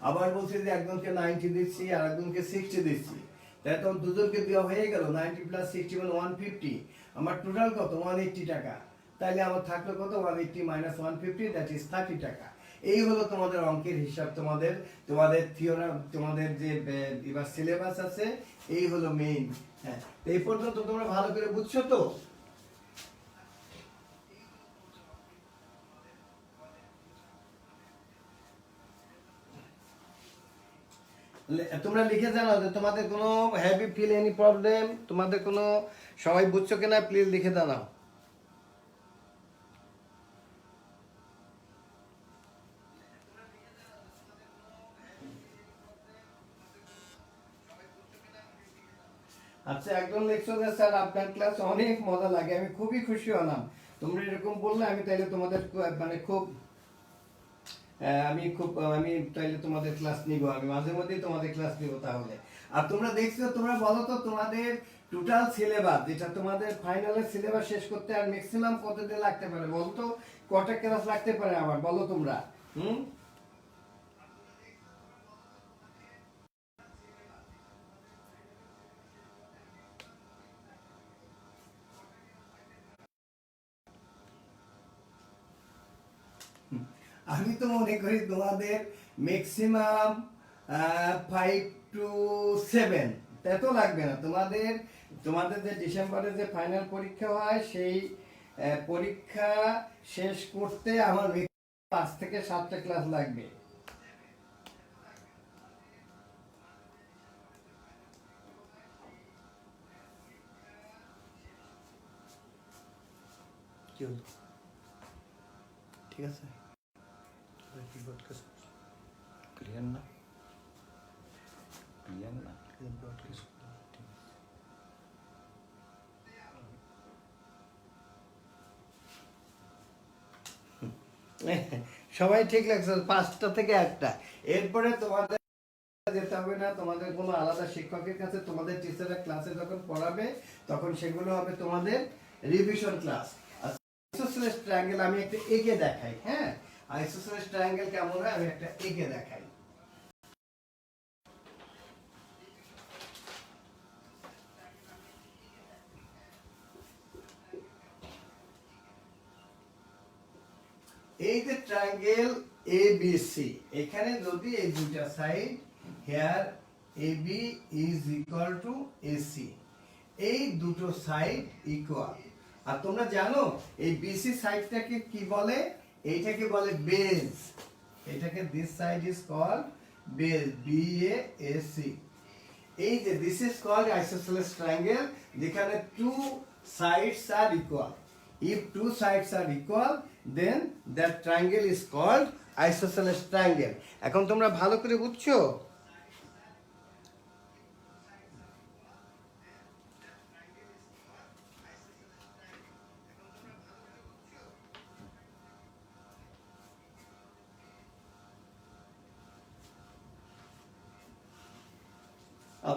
আবার বলছি যে একজনকে 90 দিচ্ছি আর একজনকে 60 দিচ্ছি, তাহলে তখন দুজনকে দেওয়া হয়ে গেল 90 প্লাস 60 মানে 150। আমার টোটাল কত 180 টাকা। তাহলে আমার থাকলো কত 180 মাইনাস 150, দ্যাট ইজ 30 টাকা। এই হলো তোমাদের অঙ্কের হিসাব। তোমাদের থিওরাম, তোমাদের যে এবার সিলেবাস আছে, এই হলো মেইন। হ্যাঁ, এই পর্যন্ত তোমরা ভালো করে বুঝছো তো? তোমরা লিখে জানাও যে তোমাদের কোনো have you feel any problem, তোমাদের কোনো, সবাই বুঝছো কিনা প্লিজ লিখে জানাও। আচ্ছা, একজন লিখছো যে স্যার আপনার ক্লাস অনেক মজা লাগে, আমি খুবই খুশি হলাম। তোমরা এরকম বললে আমি তাইলে তোমাদের মানে খুব আমি তাইলে তোমাদের ক্লাস নিব, আমি মাঝে মধ্যেই তোমাদের ক্লাস নিব তাহলে। আর তোমরা দেখছো, তোমরা বলো তো তোমাদের টোটাল সিলেবাস, যেটা তোমাদের ফাইনালের সিলেবাস শেষ করতে আর ম্যাক্সিমাম কতদিন লাগতে পারে বলতো? কটা ক্লাস লাগতে পারে আবার বলো তোমরা? আমি তো মনে করি তোমাদের ম্যাক্সিমাম 5 to 7, এত লাগবে না তোমাদের। তোমাদের যে ডিসেম্বরে যে ফাইনাল পরীক্ষা হয় সেই পরীক্ষা শেষ করতে আমার 5 থেকে 7টা ক্লাস লাগবে। কি হলো? ঠিক আছে, ক্লিয়ার না? ক্লিয়ার না? সবাই ঠিক লাগছে, 5টা থেকে 1টা। এরপরে তোমাদের যেতে হবে না, তোমাদের কোনো আলাদা শিক্ষকের কাছে। তোমাদের টিচাররা ক্লাসে যখন পড়াবে তখন সেগুলো হবে তোমাদের রিভিশন ক্লাস। আইসোসেলেস ট্রায়াঙ্গেল আমি একটা এঁকে দেখাই। হ্যাঁ, আইসোসেলেস ট্রায়াঙ্গেল কেমন হয় আমি একটা এঁকে দেখাই। এই যে ট্রায়াঙ্গেল এবিসি, এখানে যদি এই দুটো side here A B is equal to A C, এই দুটো সাইড ইকুয়াল। আর তোমরা জানো এই বিসি সাইডটাকে কি বলে? এইটাকে বলে বেজ। এটাকে this side is called base, BASC। এই যে this is called isosceles triangle, যেখানে two sides are equal. If two sides are equal, then that triangle is called isosceles triangle. এখন তোমরা ভালো করে বুঝছো?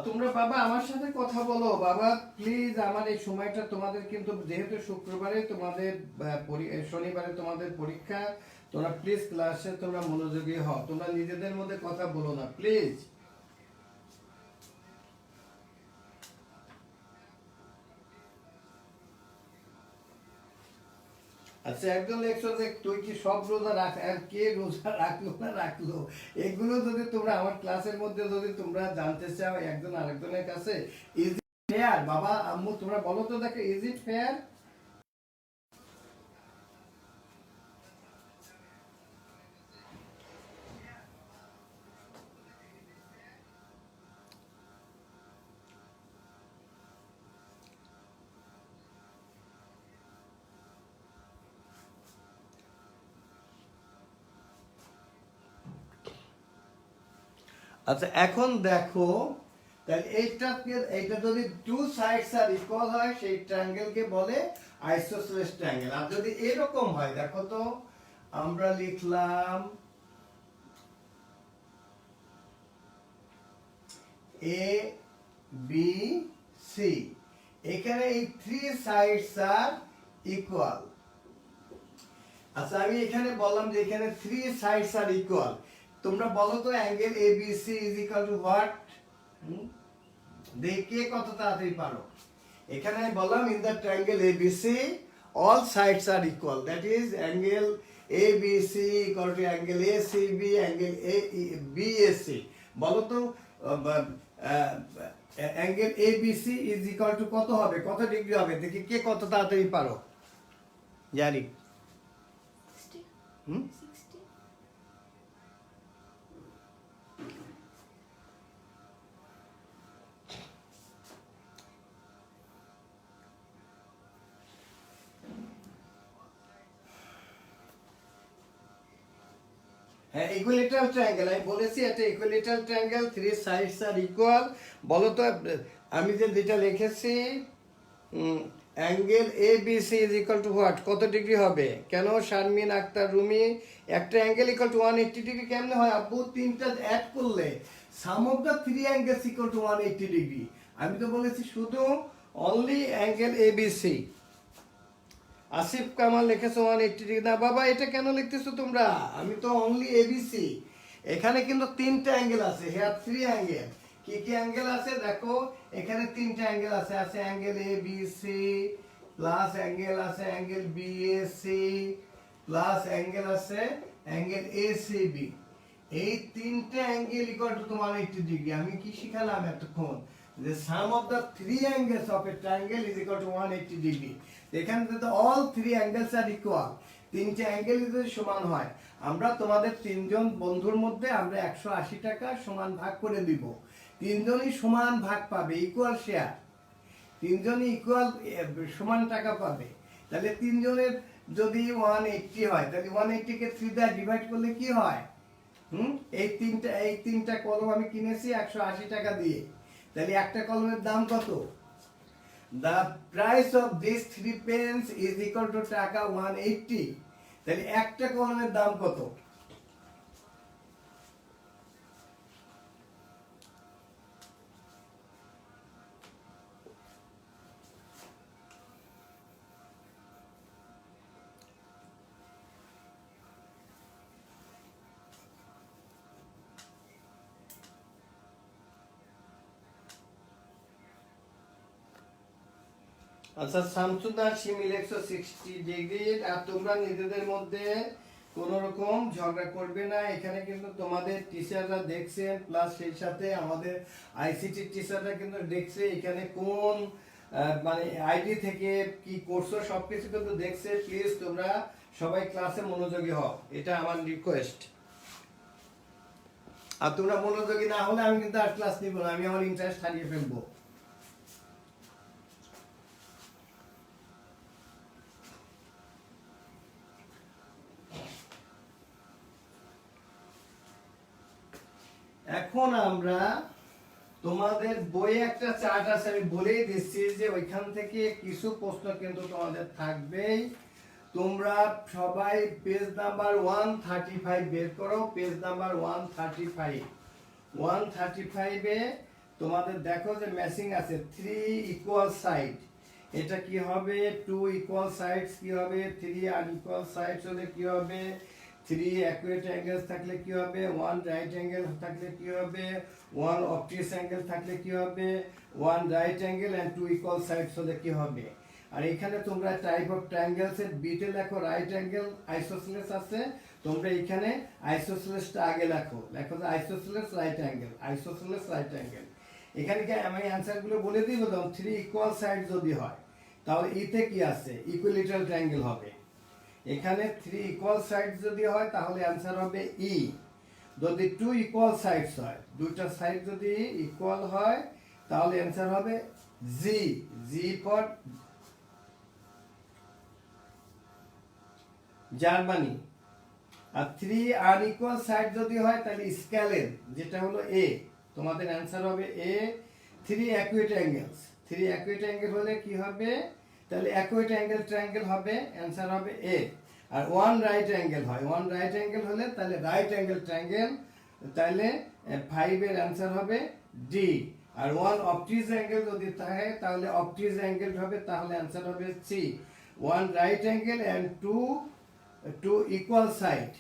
তোমরা বাবা আমার সাথে কথা বলো বাবা প্লিজ। আমার এই সময়টা তোমাদের কিন্তু, যেহেতু শুক্রবারে তোমাদের শনিবারে তোমাদের পরীক্ষা, তোমরা প্লিজ ক্লাসে তোমরা মনোযোগী হও। তোমরা নিজেদের মধ্যে কথা বলো না প্লিজ। আচ্ছা, একজন লেখছো যে তুই কি সব রোজা রাখ, আর কে রোজা রাখলো না রাখলো, এগুলো যদি তোমরা আমার ক্লাসের মধ্যে যদি তোমরা জানতে চাও একজন আরেকজনের কাছে, ইজ ইট ফেয়ার? বাবা আম্মু তোমরা বলো তো দেখো, ইজ ইট ফেয়ার? আচ্ছা এখন দেখো, তাহলে এইটা যদি টু সাইডস আর ইকুয়াল হয় সেই ট্রায়াঙ্গেলকে বলে আইসোসেলেস ট্রায়াঙ্গেল। আর যদি এরকম হয়, দেখো তো আমরা লিখলাম এ বি সি, এখানে এই থ্রি সাইডস আর ইকুয়াল। আচ্ছা আমি এখানে বললাম যে এখানে থ্রি সাইডস আর ইকুয়াল। তোমরা বলো তো angle ABC is equal to what? দেখে কত তাড়াতাড়ি পারো। এখানে আমি বললাম in the triangle ABC all sides are equal, that is angle ABC equal to angle ACB, angle BAC। বলো তো angle ABC is equal to কত হবে, কত ডিগ্রি হবে? দেখি কে কত তাড়াতাড়ি পারো। জানি 60 হুম 60 হ্যাঁ, ইকুইলেটারাল ট্রায়াঙ্গেল আমি বলেছি, এটা equilateral triangle, three sides are equal. বলো তো আমি যে যেটা লিখেছি angle ABC is equal to what, কত ডিগ্রি হবে? কেন শারমিন আক্তার রুমি, একটা অ্যাঙ্গেল ইকুয়াল টু 180 ডিগ্রি কেমনে হয় আব্বু? তিনটা অ্যাড করলে sum of the three angles equal to 180 degree. আমি তো বলেছি শুধু only angle ABC। Asif Kamal লিখেছো 180 ডিগ্রি। না বাবা এটা কেন লিখতেছো তোমরা? আমি তো অনলি এবিসি। এখানে কিন্তু তিনটা অ্যাঙ্গেল আছে, হেয়ার থ্রি অ্যাঙ্গেল। কি কি অ্যাঙ্গেল আছে দেখো, এখানে তিনটা অ্যাঙ্গেল আছে। আছে অ্যাঙ্গেল এবিসি প্লাস অ্যাঙ্গেল আছে অ্যাঙ্গেল বিএসি প্লাস অ্যাঙ্গেল আছে অ্যাঙ্গেল এসিবি, এই তিনটা অ্যাঙ্গেল ইকুয়াল টু তোমার 80 ডিগ্রি। আমি কি শিখালাম এতক্ষণ, যে sum of the three angles of a triangle is equal to 180 degree. এখানে তো all three angles are equal, তিনটে অ্যাঙ্গেল যদি সমান হয়, আমরা তোমাদের তিনজন বন্ধুর মধ্যে আমরা 180 টাকা সমান ভাগ করে দিব। তিনজনই সমান ভাগ পাবে, ইকুয়াল শেয়ার, তিনজনই ইকুয়াল সমান টাকা পাবে। তাহলে তিনজনের যদি 180 হয়, তাহলে 180 কে 3 দ্বারা ডিভাইড করলে কি হয়? এই তিনটা কলম আমি কিনেছি 180 টাকা দিয়ে। তাহলে একটা কলমের দাম কত? The price of this 3 pens is equal to টাকা 180। তাহলে একটা কলমের দাম কত? আচ্ছা, শামসুদ্দার শিমিল 160 ডিগ্রি। আর তোমরা নিজেদের মধ্যে কোন রকম ঝগড়া করবে না। এখানে কিন্তু তোমাদের টিচাররা দেখছেন, প্লাস সেই সাথে আমাদের আইসিটি টিচাররা কিন্তু দেখছে এখানে কোন মানে আইডি থেকে কি করছো সবকিছু কিন্তু দেখছে। প্লিজ তোমরা সবাই ক্লাসে মনোযোগী হও, এটা আমার রিকোয়েস্ট। আর তোমরা মনোযোগী না হলে আমি কিন্তু আর ক্লাস নিব না, আমি আমার ইন্টারেস্ট হারিয়ে ফেলবো। এখন আমরা তোমাদের বইয়ে একটা চার্ট আছে, আমি বলেই দিচ্ছি যে ওইখান থেকে কিছু প্রশ্ন কিন্তু তোমাদের থাকবেই। তোমরা সবাই পেজ নাম্বার 135 বের করো। পেজ নাম্বার 135 এ তোমাদের দেখো যে ম্যাচিং আছে 3 ইকুয়াল সাইড। এটা কি হবে? 2 ইকুয়াল সাইডস কি হবে? 3 আনইকুয়াল সাইডস হলে কি হবে? 3 অ্যাকুরেট অ্যাঙ্গেলস থাকলে কি হবে? 1 রাইট অ্যাঙ্গেল থাকলে কি হবে? 1 অবটিউস অ্যাঙ্গেল থাকলে কি হবে? 1 right angle and 2 equal sides হলে কি হবে? আর এখানে তোমরা টাইপ অফ ট্রায়াঙ্গেলস এর বিটে লেখো রাইট অ্যাঙ্গেল আইসোসেলেস আছে, তোমরা এখানে আইসোসেলেসটা আগে লেখো, লেখো যে আইসোসেলেস রাইট অ্যাঙ্গেল, আইসোসেলেস রাইট অ্যাঙ্গেল। এখানে কি আমি অ্যানসারগুলো বলে দিব? তখন 3 ইকুয়াল সাইড যদি হয় তাহলে ইতে কি আছে? ইকুইলেটারাল ট্রায়াঙ্গেল হবে। এখানে 3 ইকুয়াল সাইড যদি হয় তাহলে অ্যানসার হবে ই। যদি 2 ইকুয়াল সাইডস হয়, দুইটা সাইড যদি ইকুয়াল হয় তাহলে অ্যানসার হবে জি, জি ফর জার্মানি। আর 3 আনইকুয়াল সাইড যদি হয় তাহলে স্কেলেন, যেটা হলো এ, তোমাদের অ্যানসার হবে এ। 3 অ্যাকুয়েট অ্যাঙ্গেলস, 3 অ্যাকুয়েট অ্যাঙ্গেল হলে কি হবে? তাহলে অ্যাকুয়েট অ্যাঙ্গেল ট্রায়াঙ্গেল হবে, অ্যানসার হবে এ। আর 1 রাইট অ্যাঙ্গেল হয়, 1 রাইট অ্যাঙ্গেল হলে তাহলে রাইট অ্যাঙ্গেল ট্রায়াঙ্গেল, তাহলে 5 এর অ্যানসার হবে ডি। আর 1 অবটিউস অ্যাঙ্গেল যদি থাকে তাহলে অবটিউস অ্যাঙ্গেল হবে, তাহলে অ্যানসার হবে C. 1 right angle and 2 equal side,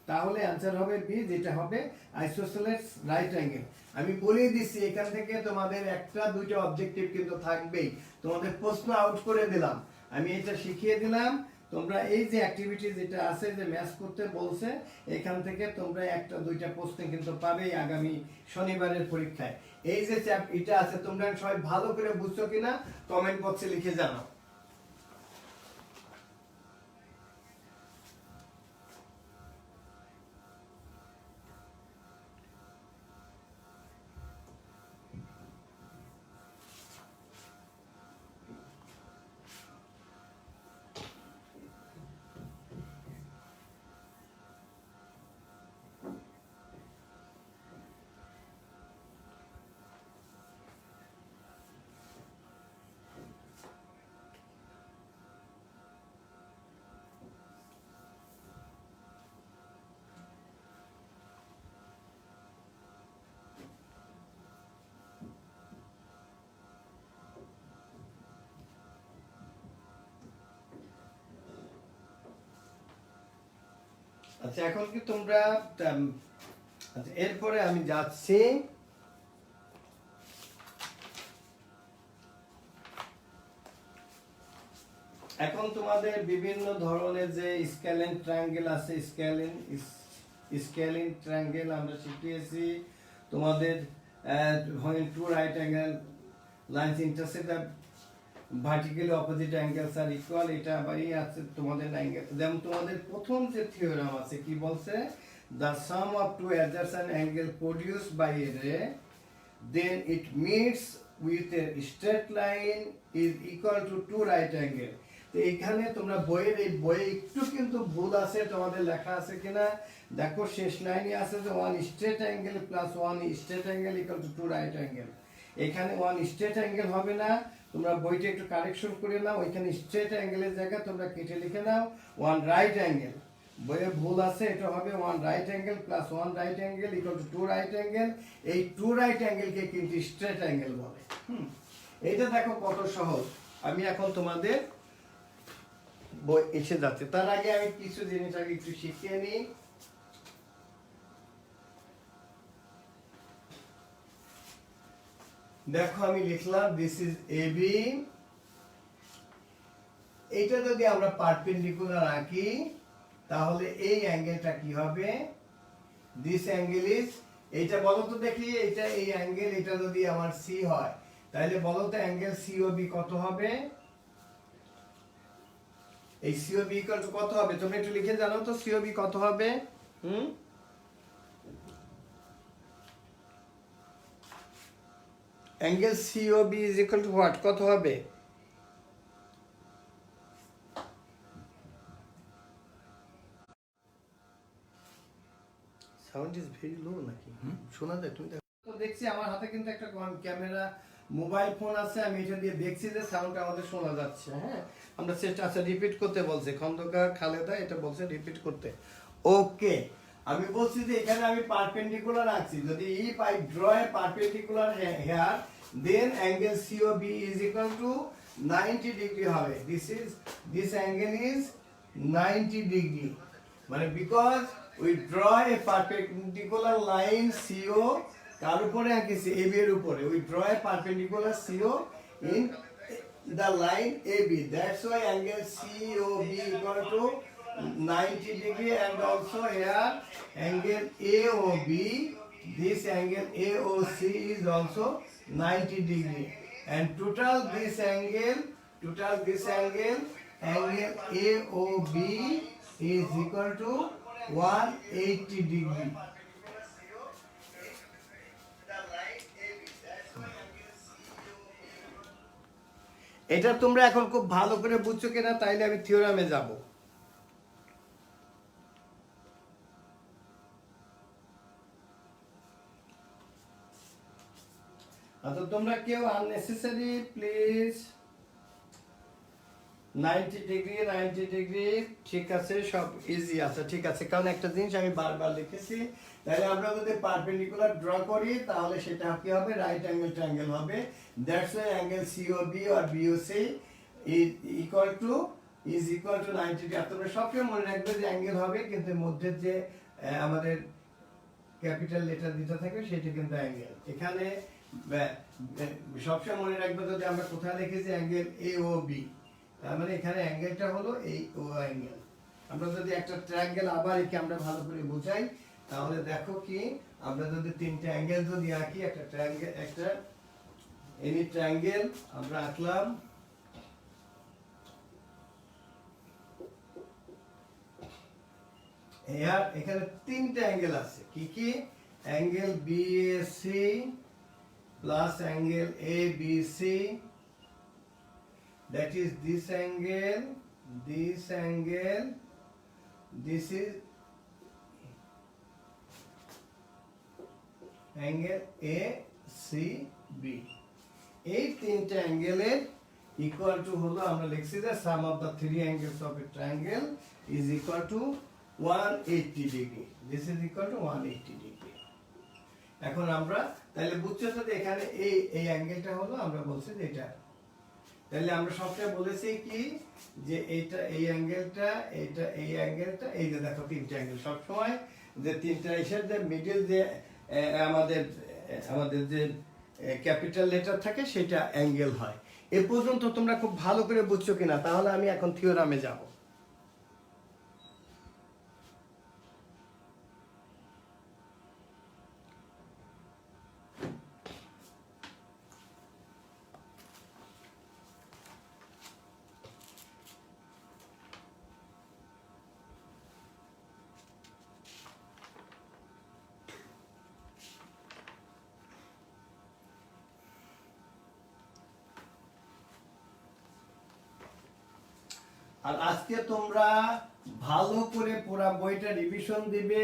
তাহলে অ্যানসার হবে বি, যেটা হবে আইসোসেলেস রাইট অ্যাঙ্গেল। আমি বলেই দিচ্ছি এখান থেকে তোমাদের একটা দুইটা অবজেক্টিভ কিন্তু থাকবেই। তোমাদের প্রশ্ন আউট করে দিলাম, আমি এটা শিখিয়ে দিলাম। তোমরা এই যে অ্যাক্টিভিটি যেটা আছে যে ম্যাচ করতে বলছে, এখান থেকে তোমরা একটা দুইটা প্রশ্ন কিন্তু পাবেই আগামী শনিবারের পরীক্ষায়। এই যে এটা আছে, তোমরা সবাই ভালো করে বুঝছো কিনা কমেন্ট বক্সে লিখে জানাও। আচ্ছা, এখন কি তোমরা আচ্ছা, এরপরে আমি যাচ্ছি এখন তোমাদের বিভিন্ন ধরনের যে স্কেলেন ট্রায়াঙ্গেল আছে, স্কেলেন স্কেলিং ট্রায়াঙ্গেল আমরা শিখিয়েছি তোমাদের when two right angle lines intersect the vertically opposite angles are equal, এটা আবারই আছে তোমাদের অ্যাঙ্গেল। যেমন তোমাদের প্রথম যে থিওরাম আছে কি বলছে, the sum of two adjacent angle produced by a ray then it meets with a straight line is equal to two right angle। তো এখানে তোমরা এই বইয়ে একটু কিন্তু ভুল আছে, তোমাদের লেখা আছে কিনা দেখো, শেষ লাইনে আছে যে one straight angle plus one straight angle equal to two right angle. এখানে ওয়ান স্ট্রেট অ্যাঙ্গেল হবে না, তোমরা বইটা একটু কারেকশন করে নাও, ওইখানে স্ট্রেট অ্যাঙ্গেলের জায়গায় তোমরা কেটে লিখে নাও ওয়ান রাইট অ্যাঙ্গেল। বইয়ে ভুল আছে, এটা হবে one right angle plus one right angle equal to two right angle. এই টু রাইট অ্যাঙ্গেলকে কিন্তু স্ট্রেট অ্যাঙ্গেল বলে। এইটা দেখো কত সহজ। আমি এখন তোমাদের বই এসে যাচ্ছে, তার আগে আমি কিছু জিনিস আগে একটু শিখিয়ে নিই। দেখো আমি লিখলাম দিস ইজ এবি, এইটা যদি আমরা পারপেন্ডিকুলার আঁকি তাহলে এই অ্যাঙ্গেলটা কি হবে, দিস অ্যাঙ্গেল ইজ, এইটা বলো তো দেখি, এটা এই অ্যাঙ্গেল, এটা যদি আমার সি হয় তাহলে বলো তো অ্যাঙ্গেল সিওবি কত হবে, এই সিওবি ইকুয়াল টু কত হবে, তোমরা একটু লিখে জানো তো সিওবি কত হবে। Angle C O B is equal to what, কত হবে? সাউন্ড ইজ ভেরি লো নাকি শোনা যায়? তুমি তো দেখছি আমার হাতে কিন্তু একটা ক্যামেরা মোবাইল ফোন আছে, আমি এটা দিয়ে দেখছি যে সাউন্ড আমাদের শোনা যাচ্ছে। হ্যাঁ, আমরা চেষ্টা আছে রিপিট করতে বলছে খন্দকার খালেদা, এটা বলছে রিপিট করতে। ওকে, আমি বলছি যে এখানে আমি পারপেন্ডিকুলার আঁকছি, যদি if I draw a perpendicular here then angle C O B is equal to 90 degree হবে। দিস অ্যাঙ্গেল ইজ 90 ডিগ্রি, মানে because we draw a perpendicular line CO, কার উপরে আঁকিছি, AB এর উপরে, we draw a perpendicular CO in the line AB, that's why angle COB equal to 90 degree, and also here angle AOB, this angle AOC is also 90 degree, and total this angle AOB is equal to 180 degree. এটা তোমরা এখন খুব ভালো করে বুঝছো কিনা তাইলে আমি থিওরামে যাব। তো তোমরা কেউ আননেসেসারি প্লিজ 90 ডিগ্রি ঠিক আছে, সব ইজি আছে, ঠিক আছে। কারণ একটা জিনিস আমি বারবার লিখেছি, তাহলে আমরা যদি পারপেন্ডিকুলার ড্র করি তাহলে সেটা কি হবে, রাইট অ্যাঙ্গেল ট্রায়াঙ্গেল হবে। That's why angle COB or BOC is equal to 90 degree. আর তোমরা সবসময় মনে রাখবে যে অ্যাঙ্গেল হবে, কিন্তু মধ্যে যে আমাদের ক্যাপিটাল লেটার দিতে থাকবে সেটা কিন্তু অ্যাঙ্গেল। এখানে সবসময় মনে রাখবে যদি আমরা কোথায় লিখেছি অ্যাঙ্গেল এওবি, তার মানে এখানে অ্যাঙ্গেলটা হলো এই ও অ্যাঙ্গেল। আমরা যদি একটা ট্রায়াঙ্গেল আবার একে আমরা ভালো করে বোঝাই তাহলে দেখো কি, আমরা যদি তিনটা অ্যাঙ্গেল যদি আঁকি, একটা ট্রায়াঙ্গেল, একটা এনি ট্রায়াঙ্গেল আমরা আঁকলাম, এখানে তিনটা অ্যাঙ্গেল আছে, কি কি, angle BAC plus angle ABC, that is this angle, this is angle ACB। এই তিনটা অ্যাঙ্গেলের ইকুয়াল টু হলো, আমরা লিখছি যে sum of the three angles of a triangle is equal to 180 degree. This is equal to 180 degree. এখন আমরা তাহলে বুঝছো তো এখানে এই অ্যাঙ্গেলটা হলো, আমরা বলছি যে এটা, তাহলে আমরা সবসময় বলেছি কি যে এইটা এই অ্যাঙ্গেলটা, এইটা এই অ্যাঙ্গেলটা, এই যে দেখো তিনটা অ্যাঙ্গেল, সবসময় যে তিনটা এসে যে মিডল যে আমাদের যে ক্যাপিটাল লেটার থাকে সেটা অ্যাঙ্গেল হয়। এ পর্যন্ত তোমরা খুব ভালো করে বুঝছো কিনা, তাহলে আমি এখন থিওরামে যাব। আর আজকে তোমরা ভালো করে পুরো বইটা রিভিশন দিবে।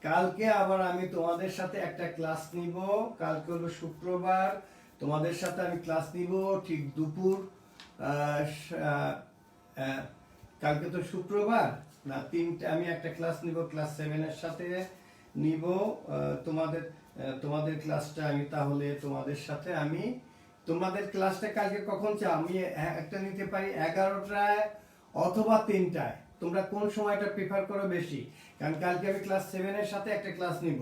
কালকে আবার আমি তোমাদের সাথে একটা ক্লাস নিব। কালকে হলো শুক্রবার, তোমাদের সাথে আমি ক্লাস নিব ঠিক দুপুর কালকে তো শুক্রবার না, 3টে আমি একটা ক্লাস নিব, ক্লাস 7 এর সাথে নিব। তোমাদের তোমাদের ক্লাসটা আমি তাহলে তোমাদের সাথে আমি তোমাদের ক্লাসটা কালকে কখন চাও? আমি একটা নিতে পারি 11টায় অথবা 3টায়। তোমরা কোন সময়টা প্রেফার করো বেশি? কারণ কালকে আমি ক্লাস 7 এর সাথে একটা ক্লাস নিব।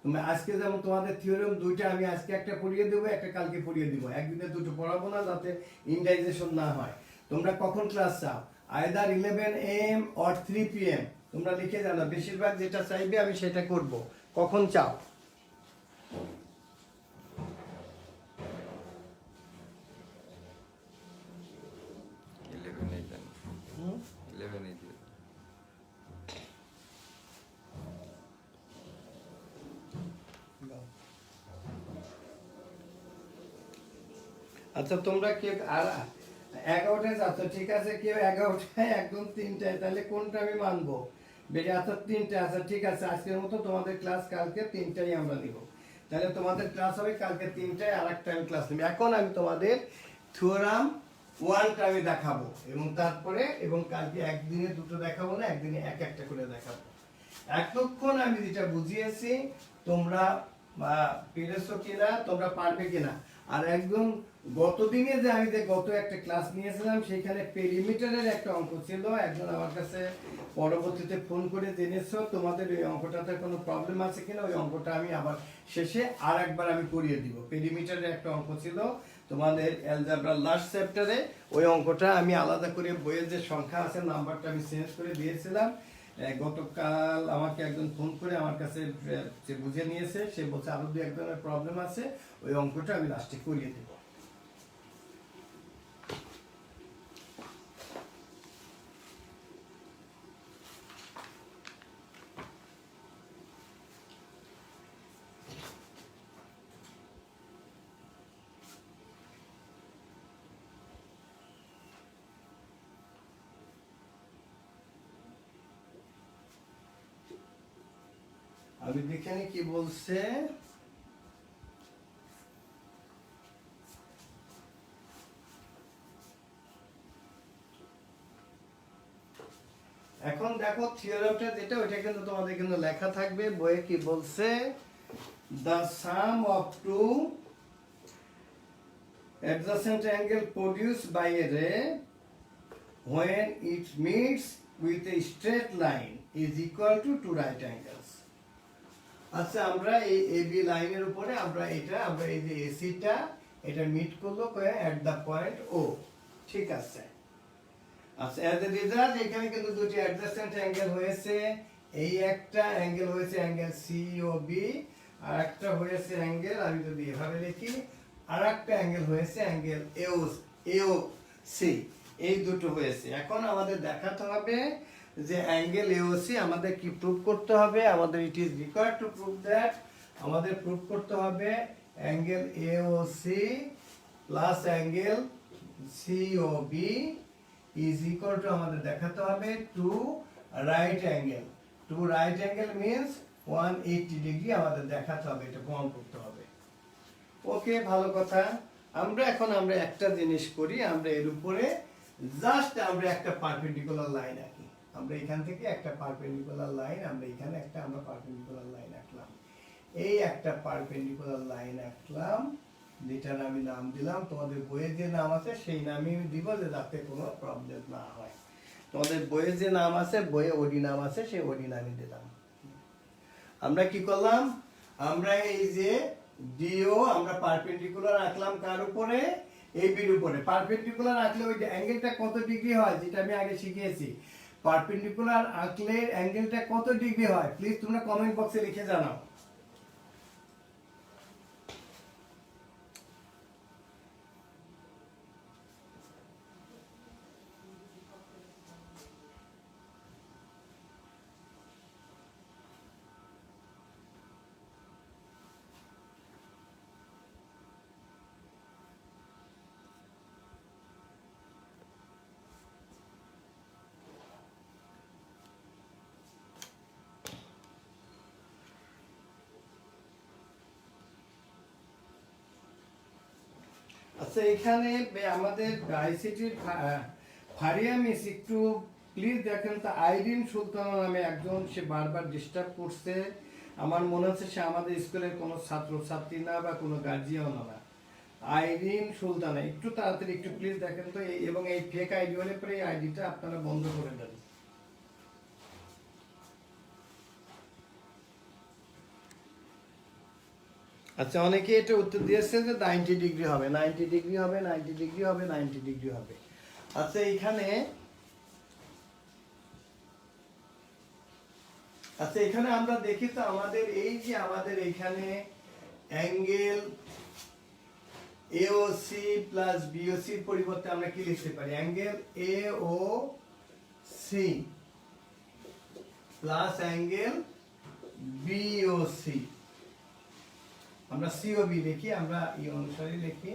তোমরা আজকে যেমন তোমাদের থিওরিম দুইটা আমি আজকে একটা পড়িয়ে দেবো, একটা কালকে পড়িয়ে দিব। একদিনে দুটো পড়াবো না, যাতে ইনডাইজেশন না হয়। তোমরা কখন ক্লাস চাও? Either 11 AM or 3 PM। তোমরা লিখে জানো, বেশিরভাগ যেটা চাইবে আমি সেটা করব। কখন চাও? 11 দেন। 11 দিয়ে। আচ্ছা তোমরা কেউ আর 11টায় যাচ্ছ, ঠিক আছে। কেউ 11টায় একদম 3টায়, তাহলে কোনটা আমি মানবো? বেশি আচ্ছা 3টে, আচ্ছা ঠিক আছে। আজকের মতো তোমাদের ক্লাস কালকে 3টায় আমরা নিব। তাহলে তোমাদের ক্লাস হবে কালকে 3টায়, আর একটা আমি ক্লাস নিব। এখন আমি তোমাদের থিওরাম 1টা আমি দেখাবো, এবং তারপরে এবং কালকে একদিনে দুটো দেখাবো না, একদিনে একটা করে দেখাবো। এতক্ষণ আমি যেটা বুঝিয়েছি তোমরা পেরেছো কিনা, তোমরা পারবে কিনা। আর একদম গতদিনে যে আমি যে গত একটা ক্লাস নিয়েছিলাম, সেখানে পেরিমিটারের একটা অঙ্ক ছিল। একজন আমার কাছে পরবর্তীতে ফোন করে জেনেছো তোমাদের ওই অঙ্কটাতে কোনো প্রবলেম আছে কিনা। ওই অঙ্কটা আমি আবার শেষে আর একবার আমি করিয়ে দিব। পেরিমিটারের একটা অঙ্ক ছিল তোমাদের অ্যালজেব্রার লাস্ট চ্যাপ্টারে। ওই অঙ্কটা আমি আলাদা করে বইয়ের যে সংখ্যা আছে নাম্বারটা আমি চেঞ্জ করে দিয়েছিলাম। গতকাল আমাকে একজন ফোন করে আমার কাছে যে বুঝে নিয়েছে, সে বলছে আরো 2-1 ধরনের প্রবলেম আছে, ওই অঙ্কটা আমি লাস্টে করিয়ে দেব। আমি দেখে কি বলছে। এখন দেখো থিওরামটা যেটা, ওইটা কিন্তু তোমাদের কিন্তু লেখা থাকবে বইয়ে। কি বলছে? the sum of two adjacent angle produced by a ray when it meets with a straight line is equal to two right angles. আচ্ছা আমরা এই AB লাইনের উপরে আমরা এই যে এসিটা এটা মিট করলো এট দা পয়েন্ট O, ঠিক আছে। আচ্ছা এজ এ রেজাল্ট এখানে কিন্তু দুটি অ্যাডজাসেন্ট অ্যাঙ্গেল হয়েছে। এই একটা অ্যাঙ্গেল হয়েছে অ্যাঙ্গেল COB, আর একটা হয়েছে অ্যাঙ্গেল, আমি যদি এভাবে লিখি, আর একটা অ্যাঙ্গেল হয়েছে অ্যাঙ্গেল AOC। এই দুটো হয়েছে। এখন আমাদের দেখাতে হবে যে অ্যাঙ্গেল AOC আমাদের কি প্রুভ করতে হবে। আমাদের it is required to prove that, আমাদের প্রুভ করতে হবে angle AOC plus angle COB is equal to আমাদের দেখাতে হবে two right angle. Two right angle means 180 degree আমাদের দেখাতে হবে, এটা প্রমাণ করতে হবে। ওকে, ভালো কথা। আমরা একটা জিনিস করি, আমরা এর উপরে জাস্ট আমরা একটা পারপেন্ডিকুলার লাইন আঁকি। আমরা এখান থেকে একটা পারপেন্ডিকুলার লাইন, আমরা এখানে একটা পারপেন্ডিকুলার লাইন আঁকলাম। এই একটা পারপেন্ডিকুলার লাইন আঁকলাম, যেটার আমি নাম দিলাম, তোমাদের বইয়ে যে নাম আছে সেই নামই দিব, যে যাতে কোনো প্রবলেম না হয়। তোমাদের বইয়ে যে নাম আছে, বইয়ে ওডি নাম আছে, সেই ওডি নামই দিলাম। আমরা কি করলাম? আমরা এই যে ডিও আমরা পারপেন্ডিকুলার আঁকলাম কার উপরে? এবির উপরে। পারপেন্ডিকুলার আঁকলে ওই অ্যাঙ্গেলটা কত ডিগ্রি হয়, যেটা আমি আগে শিখিয়েছি। পারপেন্ডিকুলার আঁকলে অ্যাঙ্গেলটা কত ডিগ্রি হয়, প্লিজ তোমরা কমেন্ট বক্সে লিখে জানাও। আচ্ছা এখানে আমাদের আইসিটির ফারিয়া মিস একটু প্লিজ দেখেন তো, আইরিন সুলতানা নামে একজন, সে বারবার ডিস্টার্ব করছে। আমার মনে হচ্ছে সে আমাদের স্কুলের কোনো ছাত্র ছাত্রী না বা কোনো গার্জিয়ান না। আইরিন সুলতানা, একটু তাড়াতাড়ি একটু প্লিজ দেখেন তো, এবং এই ফেক আইডি হলে পরে এই আইডিটা আপনারা বন্ধ করে দেন। আচ্ছা অনেকে এটা উত্তর দিয়েছে যে 90 ডিগ্রি হবে, 90 ডিগ্রি হবে, 90 ডিগ্রি হবে, 90 ডিগ্রি হবে। আচ্ছা এখানে আমরা দেখি তো আমাদের এই যে আমাদের এখানে অ্যাঙ্গেল এওসি প্লাস বিওসি এর পরিবর্তে আমরা কি লিখতে পারি? Angle AOC plus angle BOC, আমরা সিওবি লিখি, আমরা এই অনুসারে লিখি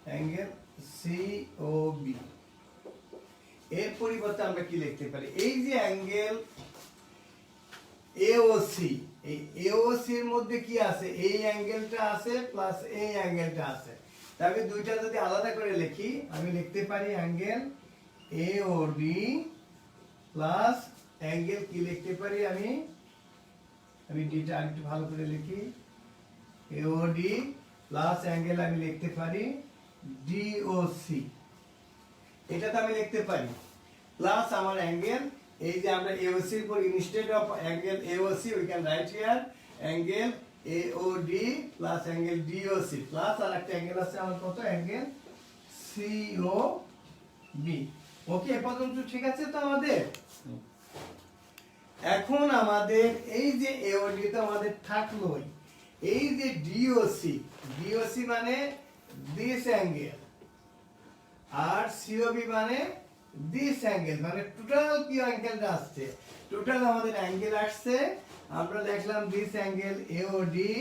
অ্যাঙ্গেল সিওবি। এর পরিবর্তে আমরা কি লিখতে পারি? এই যে অ্যাঙ্গেল এওসি, এই এওসি এর মধ্যে কি আছে? এই অ্যাঙ্গেলটা আছে প্লাস এই অ্যাঙ্গেলটা আছে। তবে দুইটা যদি আলাদা করে লিখি, আমি লিখতে পারি অ্যাঙ্গেল এওডি প্লাস অ্যাঙ্গেল কি লিখতে পারি? আমি ডিটা আরেকটু ভালো করে লিখি, এওডি প্লাস অ্যাঙ্গেল আমি লিখতে পারি ডিওসি। এটা তো আমি লিখতে পারি প্লাস আমার অ্যাঙ্গেল, এই যে আমরা এওসি এর পর instead of angle AOC we can write here angle AOD plus angle DOC plus আর একটা অ্যাঙ্গেল আছে আমার কত? Angle COB. ওকে, এ পর্যন্ত ঠিক আছে তো আমাদের? এখন আমাদের এই যে এওডি তো আমাদের থাকলোই, এই যে ডিওসি, ডিওসি মানে দিস অ্যাঙ্গেল, আর সিওবি মানে দিস অ্যাঙ্গেল, মানে টোটাল কি অ্যাঙ্গেলটা আসছে? টোটাল আমাদের অ্যাঙ্গেল আসছে, আমরা দেখলাম দিস অ্যাঙ্গেল এওডি,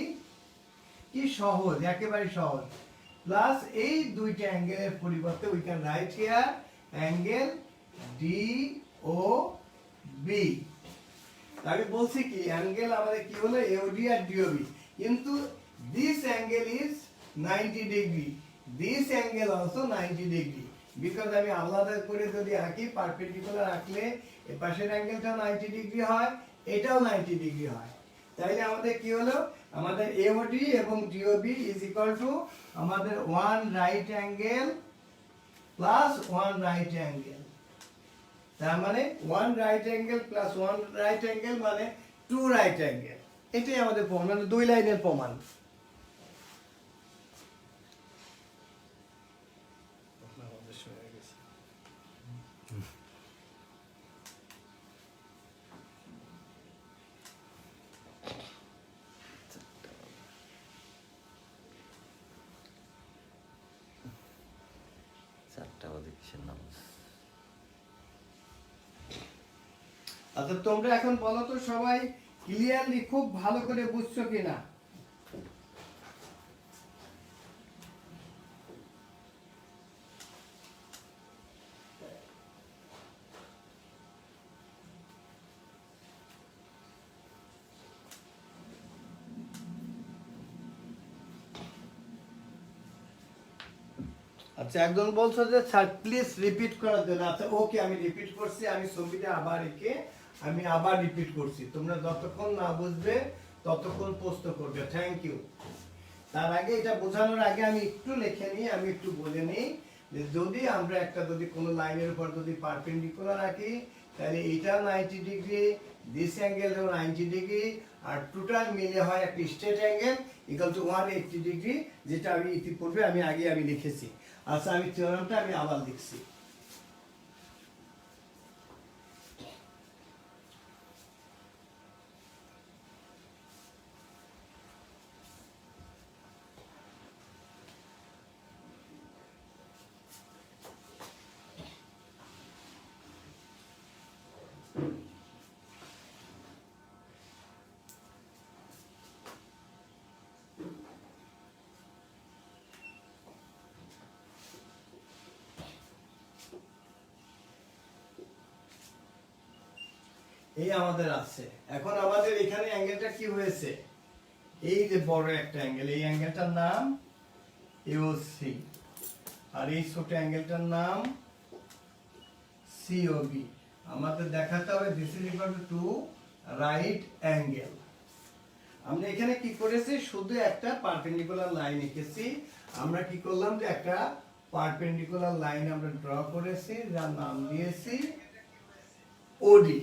কি সহজ, একেবারে সহজ। প্লাস এই দুইটা অ্যাঙ্গেলের পরিবর্তে we can write here angle DOB. আমি বলছি কি অ্যাঙ্গেল আমাদের কি হলো? এওডি আর ডিওবি, কিন্তু this angle is 90 degree, this angle also 90 degree, because আমি আলাদা করে যদি আঁকি, পারপেন্ডিকুলার আঁকলে এই পাশের অ্যাঙ্গেলটা 90 ডিগ্রি হয়, এটাও 90 ডিগ্রি হয়। তাইলে আমাদের কি হলো? আমাদের এওডি এবং ডিওবি ইজ ইকুয়াল টু আমাদের one right angle plus one right angle. তার মানে one right angle plus one right angle মানে টু রাইট অ্যাঙ্গেল। এটাই আমাদের প্রমাণ, মানে দুই লাইনের প্রমাণ। চারটা বাজে কিসের নাম? আচ্ছা তোমরা এখন বলো তো সবাই ক্লিয়ারলি খুব ভালো করে বুঝছো কিনা? আচ্ছা একজন বলছো যে স্যার প্লিজ রিপিট করার জন্য। আচ্ছা ওকে, আমি রিপিট করছি, আমি ছবিটা আবার এঁকে আমি আবার রিপিট করছি, তোমরা যতক্ষণ না বুঝবে ততক্ষণ প্রশ্ন করবে। Thank you. তার আগে এটা বোঝানোর আগে আমি একটু লিখে নিই, আমি একটু বলে নিই যে যদি আমরা যদি কোনো লাইনের উপর যদি পারপেন্ডিকুলার আঁকি, তাহলে এটা 90 ডিগ্রি, দিস অ্যাঙ্গেল 90 ডিগ্রি, আর টোটাল মিলে হয় একটা straight angle equal to 180 degree, যেটা আমি ইতিপূর্বে আমি লিখেছি। আচ্ছা আমি থিওরামটা আমি আবার লিখছি। এই আমাদের আছে। এখন আমাদের এখানে অ্যাঙ্গেলটা কি হয়েছে? এই যে বড় একটা অ্যাঙ্গেল, এই অ্যাঙ্গেলটার নাম এওসি, আর এই ছোট অ্যাঙ্গেলটার নাম সিওবি। আমাদের দেখাতে হবে this is equal two right angle. আমরা এখানে কি করেছি, শুধু একটা পারপেন্ডিকুলার লাইন এঁকেছি। আমরা কি করলাম যে একটা পারপেন্ডিকুলার লাইন আমরা ড্র করেছি, যার নাম দিয়েছি ওডি।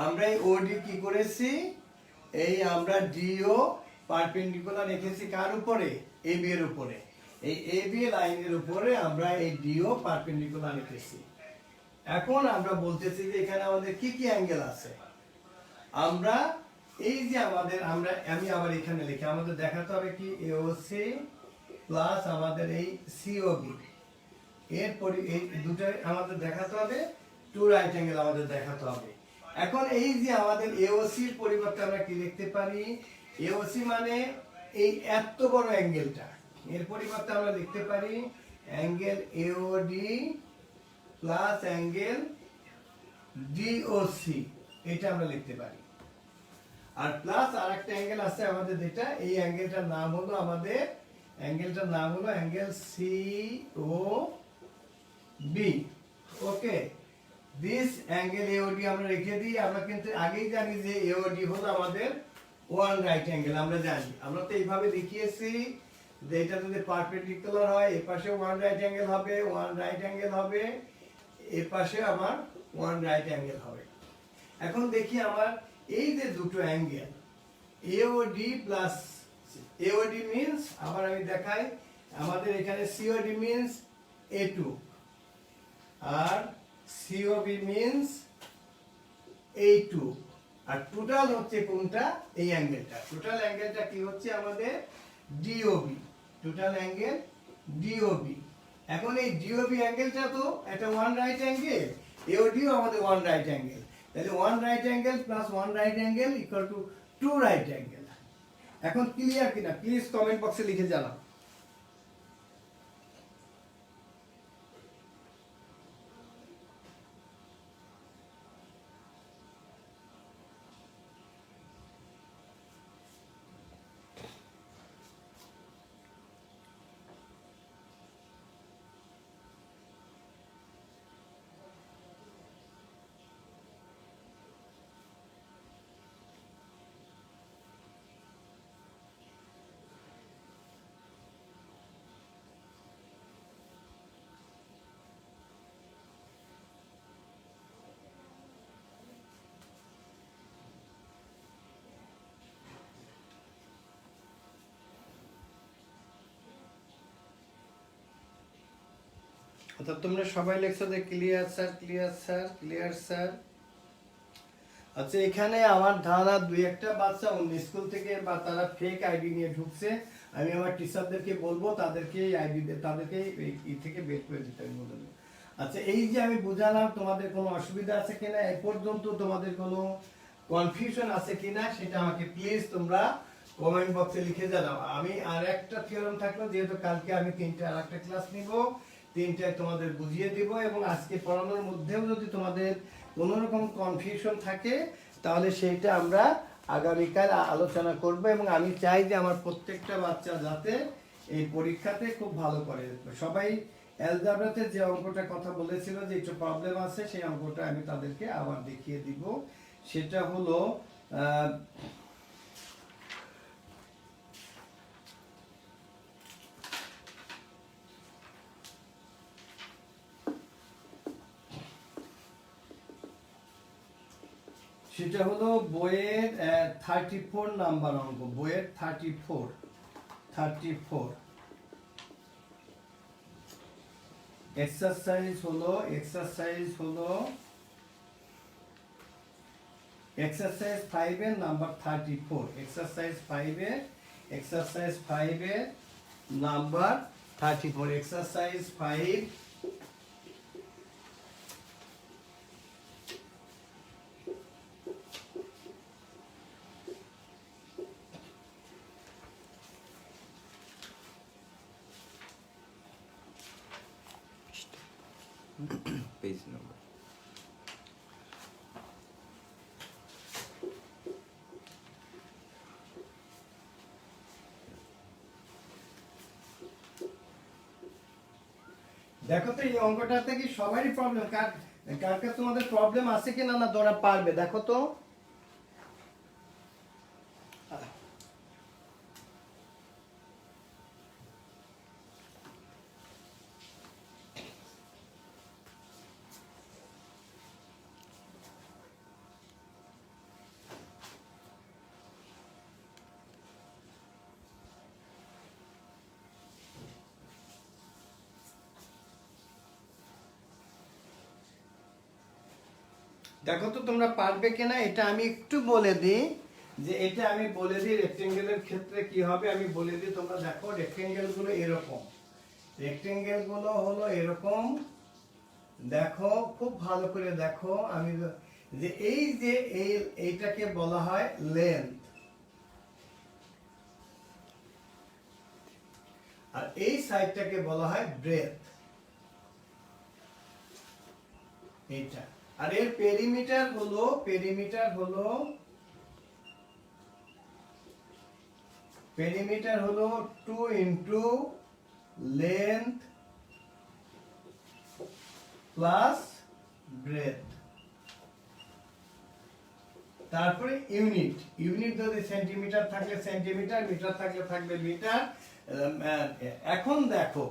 আমরা এই ওডি কি করেছি, এই আমরা ডিও পারপেন্ডিকুলার রেখেছি কার উপরে, এবি এর উপরে। এই এবি লাইনের উপরে আমরা এই ডিও পারপেন্ডিকুলার রেখেছি। এখন আমরা বলতেছি যে এখানে আমাদের কি কি অ্যাঙ্গেল আছে। আমরা এই যে আমি আবার এখানে লিখি, আমাদের দেখাতে হবে কি এওসি প্লাস আমাদের এই সিওবি, এই দুটো আমাদের দেখাতে হবে টু রাইট অ্যাঙ্গেল আমাদের দেখাতে হবে। এখন এই যে আমাদের এওসির পরিবর্তে আমরা কি লিখতে পারি, এওসি মানে এই এত বড় অ্যাঙ্গেলটা, এর পরিবর্তে আমরা লিখতে পারি angle AOD plus angle DOC, এটা আমরা লিখতে পারি। আর প্লাস আরেকটা অ্যাঙ্গেল আছে আমাদের, যেটা এই অ্যাঙ্গেলটার নাম হলো angle COB. Okay, this angle AOD আমরা রেখে দিই। আমরা কিন্তু আগেই জানি যে এওডি হলো আমাদের ওয়ান রাইট অ্যাঙ্গেল, আমরা জানি, আমরা তো এইভাবে দেখিয়েছি যে এটা যদি পারপেন্ডিকুলার হয় এ পাশে ওয়ান রাইট অ্যাঙ্গেল হবে, ওয়ান রাইট অ্যাঙ্গেল হবে, এ পাশে আমার ওয়ান রাইট অ্যাঙ্গেল হবে। এখন দেখি আমার এই যে দুটো angle AOD plus AOD means, আবার আমি দেখাই, আমাদের এখানে সিওডি মিন্স A2 আর সিওবি মিন্স A2, আর টোটাল হচ্ছে কোনটা, এই অ্যাঙ্গেলটা। টোটাল অ্যাঙ্গেলটা কি হচ্ছে আমাদের ডিওবি, টোটাল অ্যাঙ্গেল ডিওবি। এখন এই ডিওবি অ্যাঙ্গেলটা তো একটা ওয়ান রাইট অ্যাঙ্গেল, এওডিও আমাদের ওয়ান রাইট অ্যাঙ্গেল, তাহলে one right angle plus one right angle equal to two right angle. এখন ক্লিয়ার কিনা প্লিজ কমেন্ট বক্সে লিখে জানাও। অর্থাৎ তোমরা সবাই লিখছো যে clear sir, clear sir, clear sir. আচ্ছা, এখানে আমার ধারণা দুই একটা বাচ্চা অন্য স্কুল থেকে বা তারা ফেক আইডি নিয়ে ঢুকছে। আমি আমার টিচারদেরকে বলবো তাদেরকে আইডি তাদেরকে এই থেকে বের করে দিতে আমি বলে দেবো। আচ্ছা, এই যে আমি বুঝালাম, তোমাদের কোনো অসুবিধা আছে কিনা, এ পর্যন্ত তোমাদের কোনো কনফিউশন আছে কিনা সেটা আমাকে প্লিজ তোমরা কমেন্ট বক্সে লিখে জানাও। আমি আর একটা থিওরাম থাকলো, যেহেতু কালকে আমি আর একটা ক্লাস নিব, তিনটায় তোমাদের বুঝিয়ে দিব, এবং আজকে পড়ানোর মধ্যেও যদি তোমাদের কোনো রকম কনফিউশন থাকে তাহলে সেইটা আমরা আগামীকাল আলোচনা করব। এবং আমি চাই যে আমার প্রত্যেকটা বাচ্চা যাতে এই পরীক্ষাতে খুব ভালো করে। সবাই অ্যালজেব্রাতে যে অঙ্কটা কথা বলেছিল যে একটু প্রবলেম আছে, সেই অঙ্কটা আমি তাদেরকে আবার দেখিয়ে দিব। সেটা হলো বইয়ের 34 নাম্বার অঙ্ক, বইয়ের 34 এক্সারসাইজ হলো এক্সারসাইজ 5 এর নাম্বার 34, এক্সারসাইজ 5 এর নাম্বার 34, এক্সারসাইজ 5। পেজ নাম্বার দেখো তো এই অঙ্কটাতে কি সবারই প্রবলেম, কার কার কাছে তোমাদের প্রবলেম আছে কি না, না তোমরা পারবে দেখো তো। দেখো তো তোমরা পারবে কিনা, এটা আমি একটু বলে দিই, যে এটা আমি বলে দিই রেক্টেঙ্গেলের ক্ষেত্রে কি হবে আমি বলে দিই। তোমরা দেখো রেক্টেঙ্গেল গুলো এরকম, রেক্টেঙ্গেল গুলো হলো এরকম। দেখো খুব ভালো করে দেখো, আমি যে এইটাকে বলা হয় লেন্থ, আর এই সাইডটাকে বলা হয় ব্রেথ, এইটা। আর এর পেরিমিটার হলো 2 ইনটু লেন্থ প্লাস ব্রেথ। তারপরে ইউনিট যদি সেন্টিমিটার থাকলে সেন্টিমিটার, মিটার থাকলে থাকবে মিটার। এখন দেখো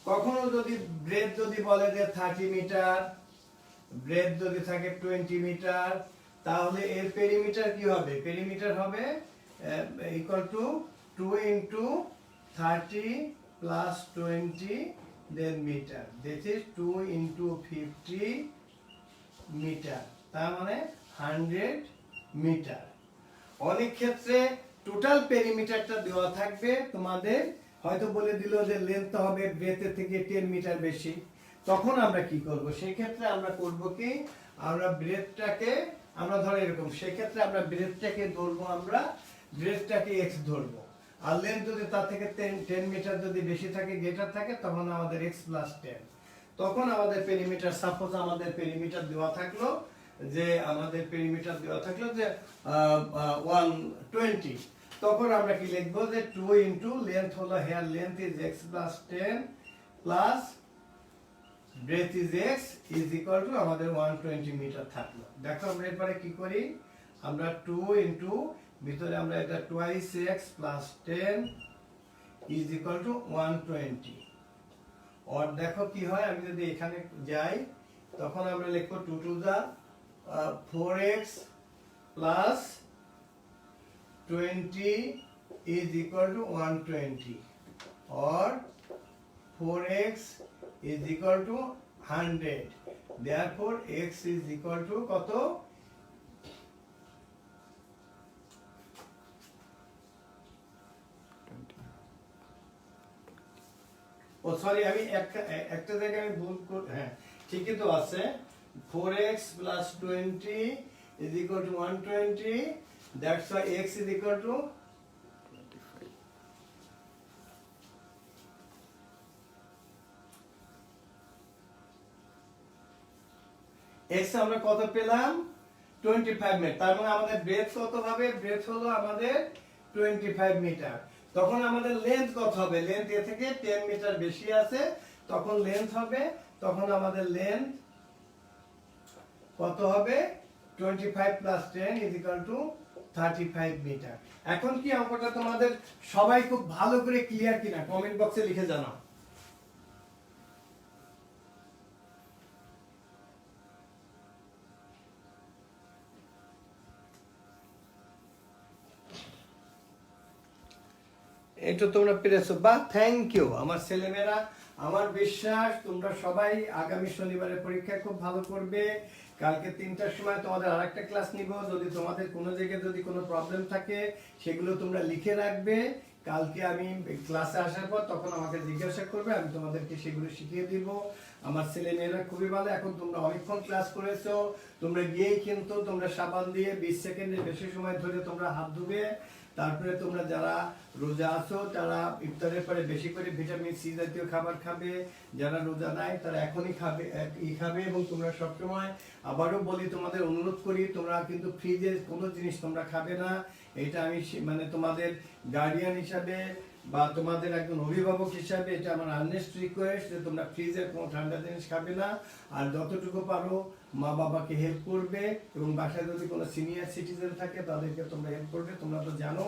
কখনো যদি ব্রেথ যদি বলে যে 30 মিটার, ব্রেথ যদি থাকে 20 মিটার, তাহলে এর পেরিমিটার কি হবে? পেরিমিটার হবে equal to 2 into 30 plus 20 then meter, this is 2 into 50 meter, তার মানে 100 মিটার। অনেক ক্ষেত্রে টোটাল পেরিমিটারটা দেওয়া থাকবে তোমাদের, হয়তো বলে দিল যে লেন্থ হবে ব্রেথের থেকে 10 মিটার বেশি, তখন আমরা কি করব? সেই ক্ষেত্রে আমরা করব কি, আমরা ব্রেথটাকে আমরা ধরো এরকম, সেই ক্ষেত্রে আমরা ব্রেথটাকে ধরবো, আমরা ব্রেথটাকে x ধরবো, আর লেন্থ যদি তার থেকে 10 মিটার যদি বেশি থাকে, গ্রেটার থাকে, তখন আমাদের x প্লাস 10। তখন আমাদের পেরিমিটার, সাপোজ আমাদের পেরিমিটার দেওয়া থাকলো যে যে 120, তখন আমরা কি লিখবো যে 2 ইনটু লেন্থ হলো, here length is x plus 10 plus breadth is x is equal to আমাদের 120 মিটার থাকলো। দেখো আমরা এরপরে কি করি, আমরা 2 ইনটু ভিতরে আমরা এটা twice x plus 10 is equal two 120। আর দেখো কি হয়, আমি যদি এখানে যাই তখন আমরা লিখবো 2 to the 4x plus 20 is equal to 120, or 4x is equal to 100, therefore x is equal to কত? ও সরি, আমি একটা জায়গায় আমি ভুল করে, হ্যাঁ ঠিকই তো আছে, 4x plus 20 is equal to 120, that's why x is equal to 25. x আমরা কত পেলাম? 25 মিটার। তার মানে আমাদের ব্রেথ কত হবে? ব্রেথ হলো আমাদের 25 মিটার। তখন আমাদের লেন্থ কত হবে? লেন্থ এ থেকে 10 মিটার বেশি আছে, তখন লেন্থ হবে, তখন আমাদের লেন্থ কত হবে? 25 plus 10 is equal to 35 meter. এখন কি অঙ্কটা তোমাদের সবাই খুব ভালো করে ক্লিয়ার কিনা কমেন্ট বক্সে লিখে জানাও। এটা তোমরা পেরেছো, বা থ্যাংক ইউ আমার ছেলেমেয়েরা। আমার বিশ্বাস তোমরা সবাই আগামী শনিবারের পরীক্ষা খুব ভালো করবে। কালকে 3টার সময় তোমাদের আরেকটা ক্লাস নিব। যদি তোমাদের কোনো জায়গায় যদি কোনো প্রবলেম থাকে সেগুলো তোমরা লিখে রাখবে। কালকে আমি ক্লাসে আসার পর তখন আমাকে জিজ্ঞাসা করবে, আমি তোমাদেরকে সেগুলো শিখিয়ে দিব। আমার ছেলেমেয়েরা খুবই ভালো। এখন তোমরা অনেকক্ষণ ক্লাস করেছো, তোমরা গিয়েই কিন্তু তোমরা সাবান দিয়ে 20 সেকেন্ডের বেশি সময় ধরে তোমরা হাত ধুবে। তারপরে তোমরা যারা রোজা আছো তারা ইফতারের পরে বেশি করে ভিটামিন সি জাতীয় খাবার খাবে। যারা রোজা নাই তারা এখনই খাবে। এবং তোমরা সবসময়, আবারও বলি, তোমাদের অনুরোধ করি, তোমরা কিন্তু ফ্রিজে কোনো জিনিস তোমরা খাবে না। এটা আমি মানে তোমাদের গার্ডিয়ান হিসাবে বা তোমাদের একজন অভিভাবক হিসাবে এটা আমার আর্নেস্ট রিকোয়েস্ট যে তোমরা ফ্রিজের কোনো ঠান্ডা জিনিস খাবে না, আর যতটুকু পারো মা বাবাকে হেল্প করবে, এবং বাসায় যদি কোনো সিনিয়র সিটিজেন থাকে তাদেরকে তোমরা হেল্প করবে। তোমরা তো জানো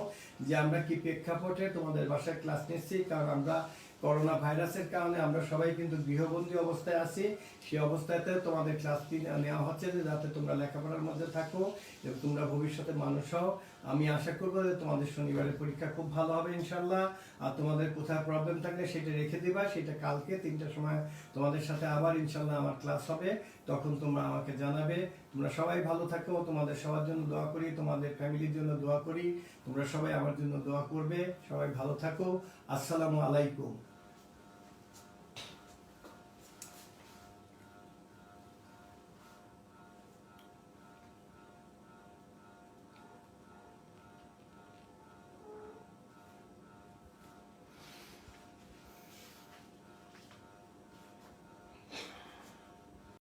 যে আমরা কি প্রেক্ষাপটে তোমাদের বাসায় ক্লাস নিচ্ছি, কারণ আমরা করোনা ভাইরাসের কারণে আমরা সবাই কিন্তু গৃহবন্দী অবস্থায় আছি। সেই অবস্থাতে তোমাদের ক্লাসটি নেওয়া হচ্ছে যে যাতে তোমরা লেখাপড়ার মধ্যে থাকো এবং তোমরা ভবিষ্যতে মানুষ হও। আমি আশা করবো যে তোমাদের শনিবারের পরীক্ষা খুব ভালো হবে ইনশাল্লাহ। আর তোমাদের কোথাও প্রবলেম থাকলে সেটা রেখে দিবা, সেটা কালকে 3টার সময় তোমাদের সাথে আবার ইনশাল্লাহ আমার ক্লাস হবে, তখন তোমরা আমাকে জানাবে। তোমরা সবাই ভালো থাকো, তোমাদের সবার জন্য দোয়া করি, তোমাদের ফ্যামিলির জন্য দোয়া করি, তোমরা সবাই আমার জন্য দোয়া করবে। সবাই ভালো থাকো। আসসালামু আলাইকুম।